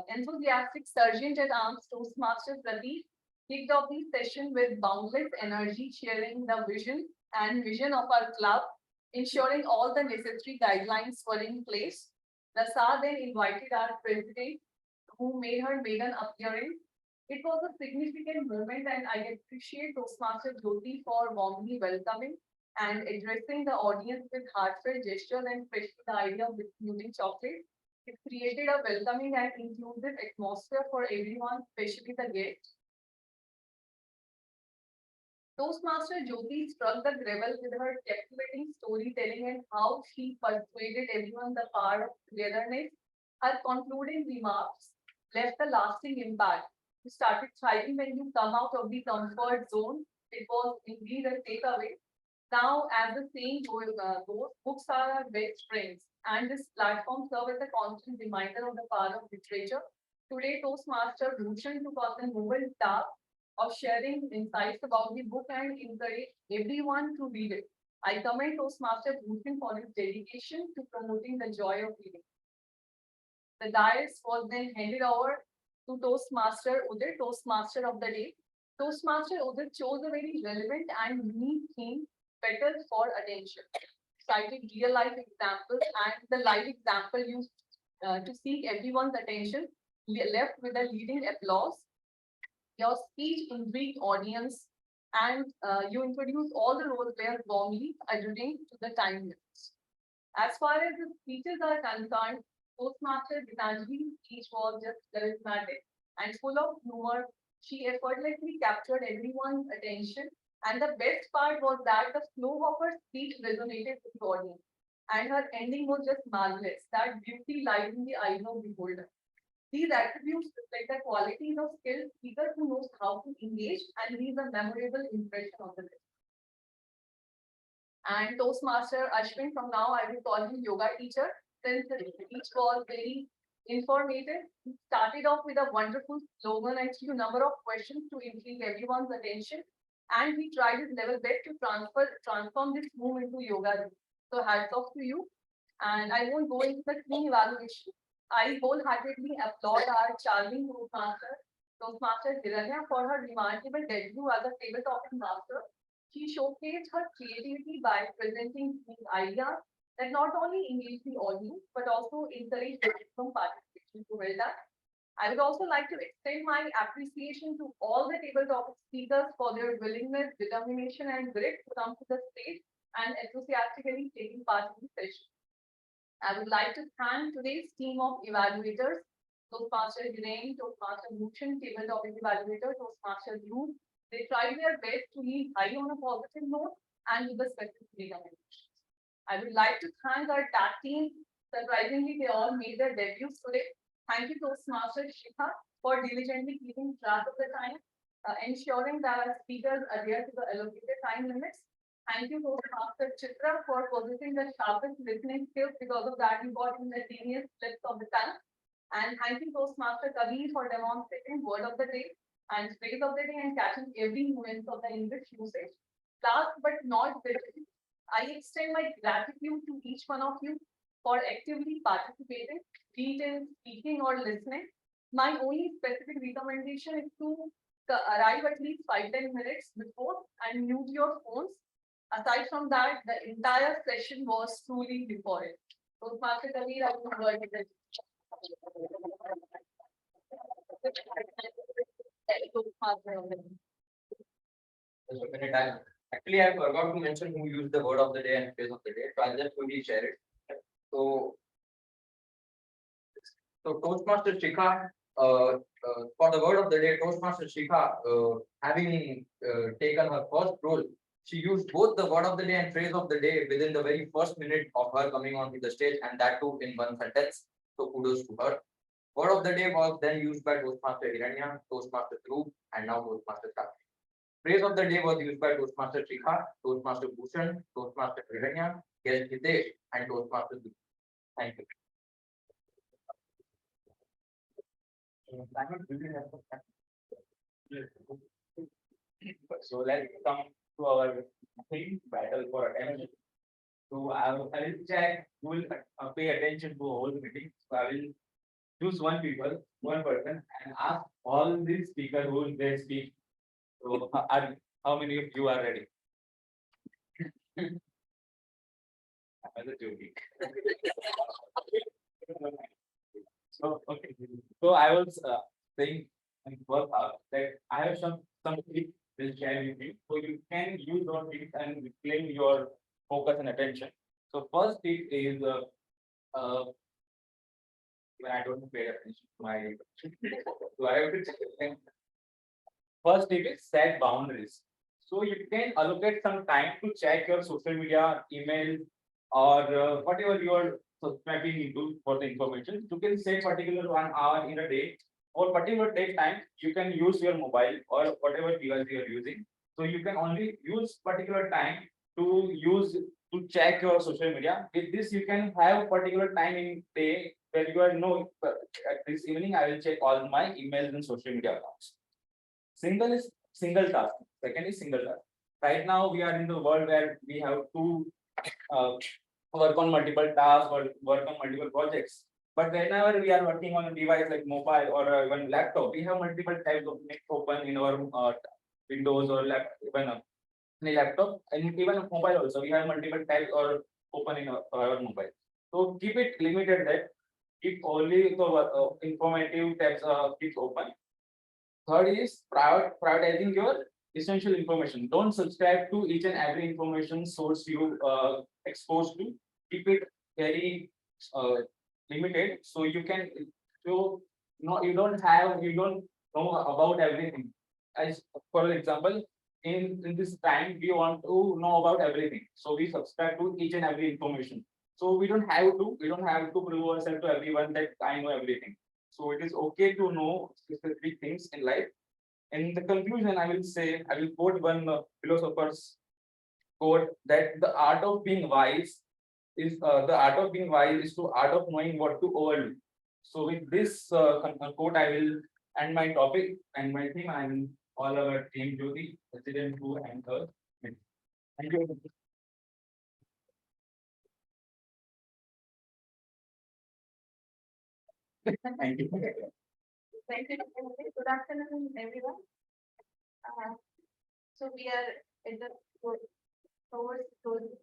enthusiastic Sergeant at Arms Toastmaster Pradeep kicked off the session with boundless energy, sharing the vision of our club, ensuring all the necessary guidelines were in place. Rasa then invited our president, who made her maiden appearance. It was a significant moment, and I appreciate Toastmaster Jyoti for warmly welcoming and addressing the audience with heartfelt gestures and especially the idea of distributing chocolate. It created a welcoming and inclusive atmosphere for everyone, especially the guests. Toastmaster Jyoti struck the gravel with her captivating storytelling and how she persuaded everyone the power of togetherness. Her concluding remarks left a lasting impact. You started thriving when you come out of the comfort zone. It was indeed a takeaway. Now, as the saying goes, books are our best friends, and this platform serves as a constant reminder of the power of literature Today, Toastmaster Bhushan took on the noble task of sharing insights about the book and encourage everyone to read it. I commend Toastmaster Bhushan for his dedication to promoting the joy of reading. The dais was then handed over to Toastmaster Uday, Toastmaster of the day. Toastmaster Uday chose a very relevant and unique theme, Petals for Attention, cited real life examples and the live example used to seek everyone's attention, left with a leading applause. Your speech intrigued audience and you introduced all the role players warmly, adhering to the time limits. As far as the speeches are concerned, Toastmaster Gitanjali's speech was just charismatic and full of humor. She effortlessly captured everyone's attention, and the best part was that the flow of her speech resonated with the audience, and her ending was just marvelous. That beauty lies in the eyes of the beholder. These attributes reflect the qualities of skilled speaker who knows how to engage and leave a memorable impression on the listener. And Toastmaster Ashwin, from now I will call him yoga teacher, since the speech was very informative. He started off with a wonderful slogan and few number of questions to intrigue everyone's attention. And he tried his level best to transform this move into yoga. So hats off to you. And I won't go into the clean evaluation. I wholeheartedly applaud our charming Toastmaster Hiranya for her remarkable debut as a tabletop master. She showcased her creativity by presenting these ideas that not only engage the audience but also encourage maximum participation. So well done. I would also like to extend my appreciation to all the tabletop speakers for their willingness, determination, and grit to come to the stage and enthusiastically taking part in the session. I would like to thank today's team of evaluators, Toastmaster Hiren, Toastmaster Bhushan, tabletop evaluator, Toastmaster Dhruv. They tried their best to leave high on a positive note and with the specific recommendations. I would like to thank our tag team. Surprisingly, they all made their debuts today. Thank you, Toastmaster Shikha, for diligently keeping track of the time, ensuring that our speakers adhere to the allocated time limits. Thank you, Toastmaster Chitra, for possessing the sharpest listening skills. Because of that, you got instantaneous slips of the tongue. And thank you, Toastmaster Kabir, for demonstrating word of the day and phrase of the day and catching every nuance of the English usage. Last but not least, I extend my gratitude to each one of you for actively participating, be it in speaking or listening. My only specific recommendation is to arrive at least 5-10 minutes before and mute your phones. Aside from that, the entire session was truly euphoric. So, Master Kabir, I will go ahead. Just a minute, actually, I forgot to mention who used the word of the day and phrase of the day, so I'll just quickly share it. So, Toastmaster Shikha, for the word of the day, Toastmaster Shikha, having taken her first role, she used both the word of the day and phrase of the day within the very first minute of her coming onto the stage, and that too in one sentence. So kudos to her. Word of the day was then used by Toastmaster Hiranya, Toastmaster Dhruv, and now Toastmaster Sakshi. Phrase of the day was used by Toastmaster Shikha, Toastmaster Bhushan, Toastmaster Hiranya, guest Hitesh, and Toastmaster Dhruv. Thank you. So let's come to our thing, battle for attention. So I will check who will pay attention to whole meeting. So I will choose one person, and ask all these speakers who will they speak. So how many of you are ready? I'm just joking. So okay. So I was saying in first half that I have some tips will share with you. So you can use those tips and reclaim your focus and attention. So first tip is when I don't pay attention to my so I have to check. First tip is set boundaries. So you can allocate some time to check your social media, email, or whatever you are subscribing into for the information. You can set particular 1 hour in a day or particular day time. You can use your mobile or whatever device you are using. So you can only use particular time to use to check your social media. With this, you can have a particular time in day where you are no at this evening I will check all my emails and social media accounts. Single is single task. Second is single task. Right now we are in the world where we have to uh, work on multiple tasks or work on multiple projects. But whenever we are working on a device like mobile or even laptop, we have multiple types of links open in our Windows or even in a laptop and even a mobile also. We have multiple tabs or open in our mobile. So keep it limited that keep only the informative tabs keep open. Third is prioritizing your essential information. Don't subscribe to each and every information source you exposed to. Keep it very uh, limited so you can so no you don't know about everything. As for example, in this time we want to know about everything, so we subscribe to each and every information. So we don't have to prove ourselves to everyone that I know everything. So it is okay to know specific things in life. In the conclusion, I will say, I will quote one philosopher's quote that the art of being wise is to art of knowing what to overlook. So with this quote, I will end my topic and my team. I am all our team Jyoti, President who and her. Thank you. Thank you. Thank you. Good afternoon, everyone. So we are at the towards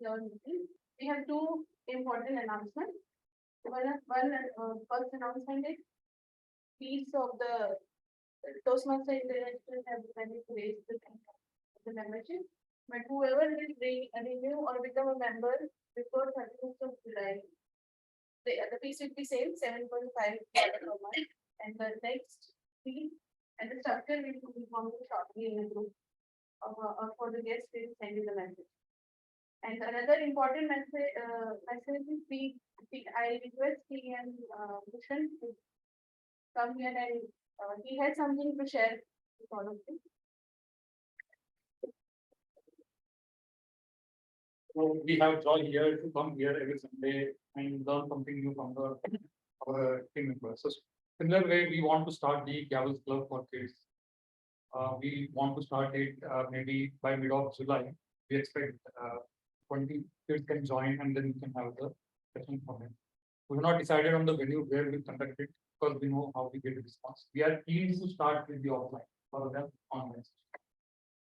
your meeting. We have two important announcements. First announcement is fees of the Toastmaster International have decided to raise the membership. But whoever will renew or become a member before 31st of July, the fees will be same 7.5 per month, and the next fee and the structure will be informed shortly in a group for the guests. We will send you the message. And another important message is I request P and Bhushan to come here and he has something to share with all of you. So we have joy here to come here every Sunday and learn something new from our team members. So similar way, we want to start the Gavels Club for kids. We want to start it maybe by mid of July. We expect 20 kids can join and then we can have the session for them. We have not decided on the venue where we conduct it because we know how we get a response. We are keen to start with the offline rather than online.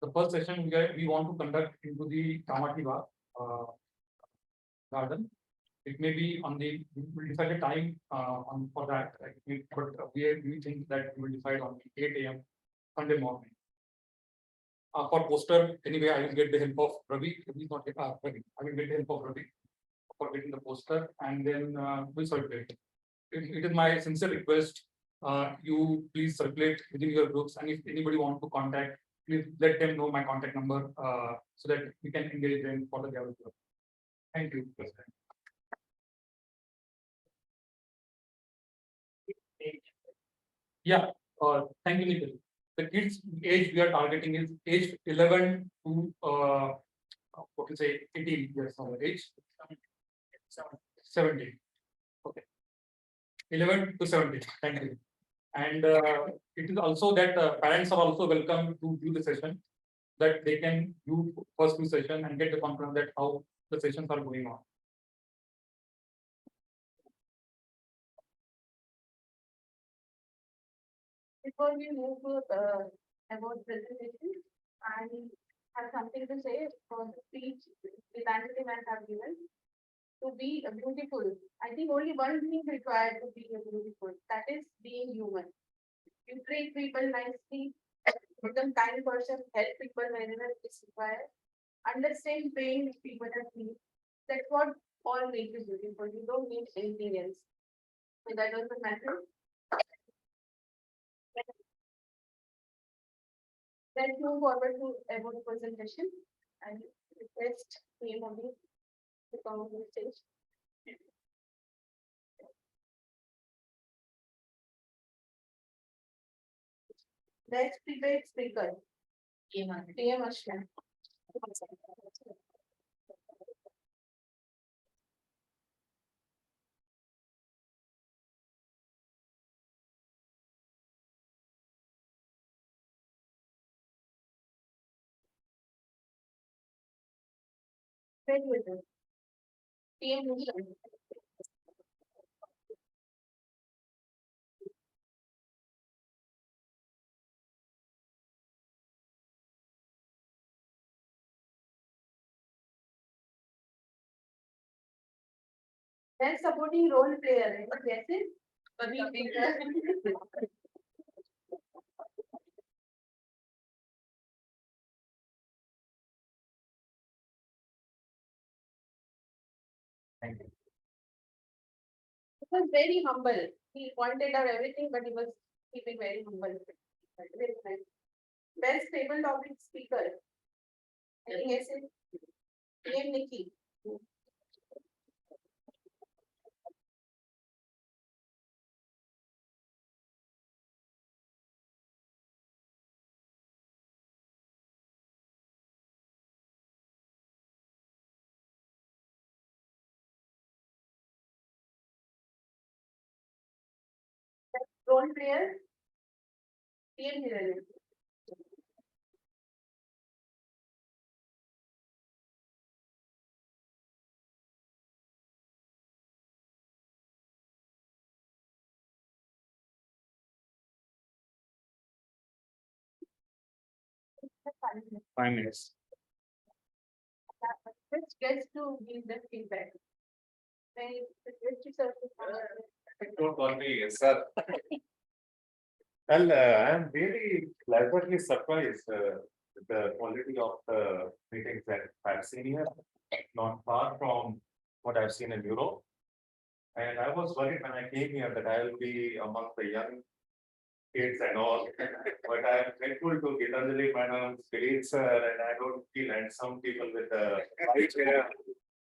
The first session we want to conduct into the Kamativa garden. It may be on the we'll decide a time on for that. But we think that we will decide on 8 a.m. Sunday morning. For poster, anyway, I will get the help of Ravi. He's not Ravi. I will get the help of Ravi for getting the poster, and then we'll circulate. It is my sincere request. You please circulate within your groups, and if anybody want to contact, please let them know my contact number so that we can engage them for the gathering. Thank you. Yeah, thank you, Nikhil. The kids age we are targeting is age 11 to what to say 18 years of age. 17. Okay. 11 to 17. Thank you. And it is also that parents are also welcome to view the session, that they can view first two session and get the confidence that how the sessions are going on. Before we move to about presentation, I have something to say for the speech the man have given. To be beautiful, I think only one thing required to be beautiful, that is being human. You treat people nicely, become kind person, help people wherever it's required, understand pain people are feeling. That's what all makes you beautiful. You don't need anything else. So that was the matter. Let's move forward to about the presentation. I request the Modi to come on the stage. Next debate speaker. PM Ashwin. Very good. PM Mission. Then supporting role player, right? Yes, it? Thank you. He was very humble. He pointed out everything, but he was keeping very humble. Very nice. Best table topic speaker. I think yes, it. PM Nikki. Role player. PM Hiral. Prime Minister. Which gets to give the feedback. When which is Don't call me sir. Well, I am really pleasantly surprised with the quality of the meetings that I've seen here, not far from what I've seen in Europe. And I was worried when I came here that I will be among the young kids and all, but I am thankful to Gitanjali Madam, Spirit sir, and I don't feel, and some people with white hair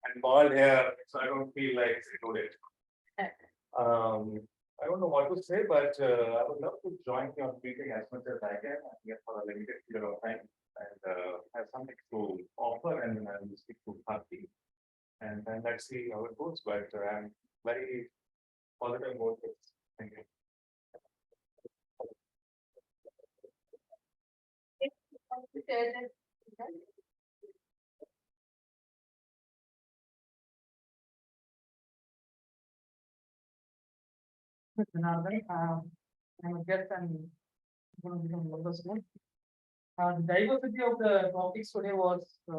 and bald hair, so I don't feel like excluded. I don't know what to say, but I would love to join your meeting as much as I can, and for a limited period of time, and have something to offer, and then I will speak to Bharti. And then let's see how it goes, but I'm very positive about this. Thank you. Janardhan, I'm a guest and going to become members soon. The diversity of the topics today was I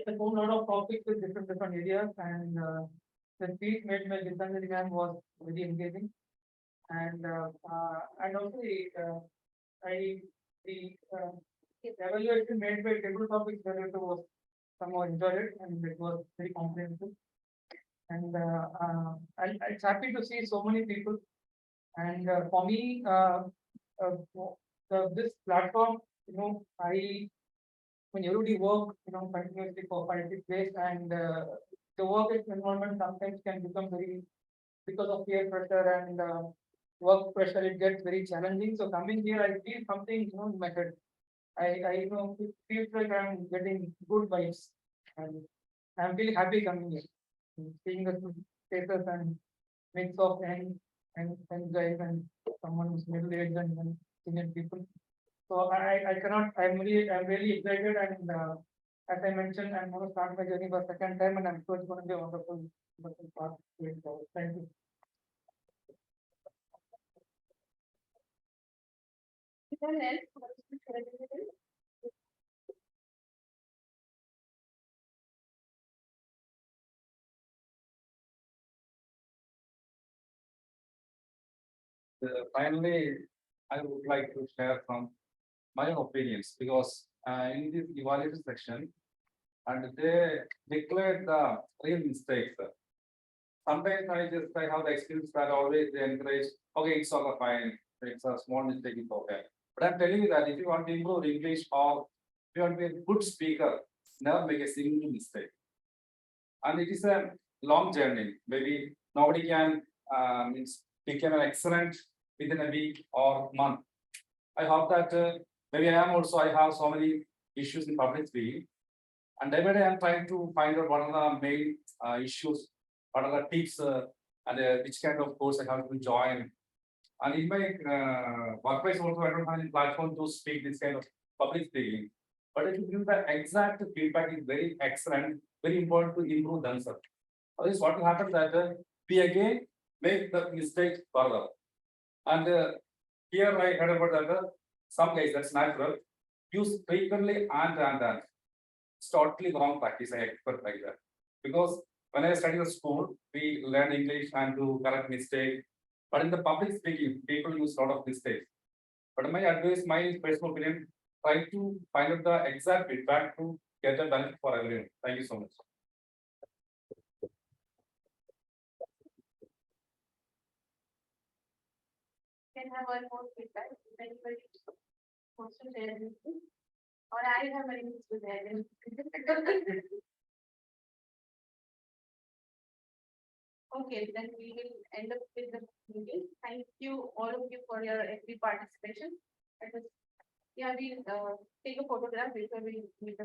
found a lot of topics with different areas, and the speech made by Gitanjali ma'am was very engaging. And also I the evaluation made by table topics director was somehow enjoyed it, and it was very comprehensive. And it's happy to see so many people. And for me, this platform, when everybody work, continuously for 5 6 days, and the work environment sometimes can become very, because of peer pressure and work pressure, it gets very challenging. So coming here, I feel something, in my head. It feels like I'm getting good vibes, and I'm really happy coming here, and seeing the faces and mix of and guys and someone who's middle aged and senior people. So I'm really excited, and as I mentioned, I'm going to start my journey for second time, and I'm sure it's going to be a wonderful part going forward. Thank you. Anyone else wants to share anything? Finally, I would like to share from my opinions, because in this evaluation section, and they declared the real mistakes. Sometimes I have the experience that always they encourage, okay, it's all fine, it's a small mistake, it's okay. But I'm telling you that if you want to improve English, or if you want to be a good speaker, never make a single mistake. And it is a long journey. Maybe nobody can become an excellent within a week or month. I hope that maybe I have so many issues in public speaking, and every day I'm trying to find out what are the main issues, what are the tips, and which kind of course I have to join. And in my workplace also, I don't have any platform to speak this kind of public speaking. But if you give the exact feedback is very excellent, very important to improve themselves. Otherwise, what will happen that we again make the mistake further. And here I heard about that some guys that's natural use frequently and. It's totally wrong practice. I expect like that because when I study in school, we learn English and do correct mistake. But in the public speaking, people use a lot of mistakes. But my advice, my personal opinion, try to find out the exact feedback to get the benefit for everyone. Thank you so much. Can have one more feedback, if anybody wants to share anything. Or I have my needs with them. Okay, then we will end up with the meeting. Thank you, all of you, for your every participation. It was, yeah, we take a photograph before we meet the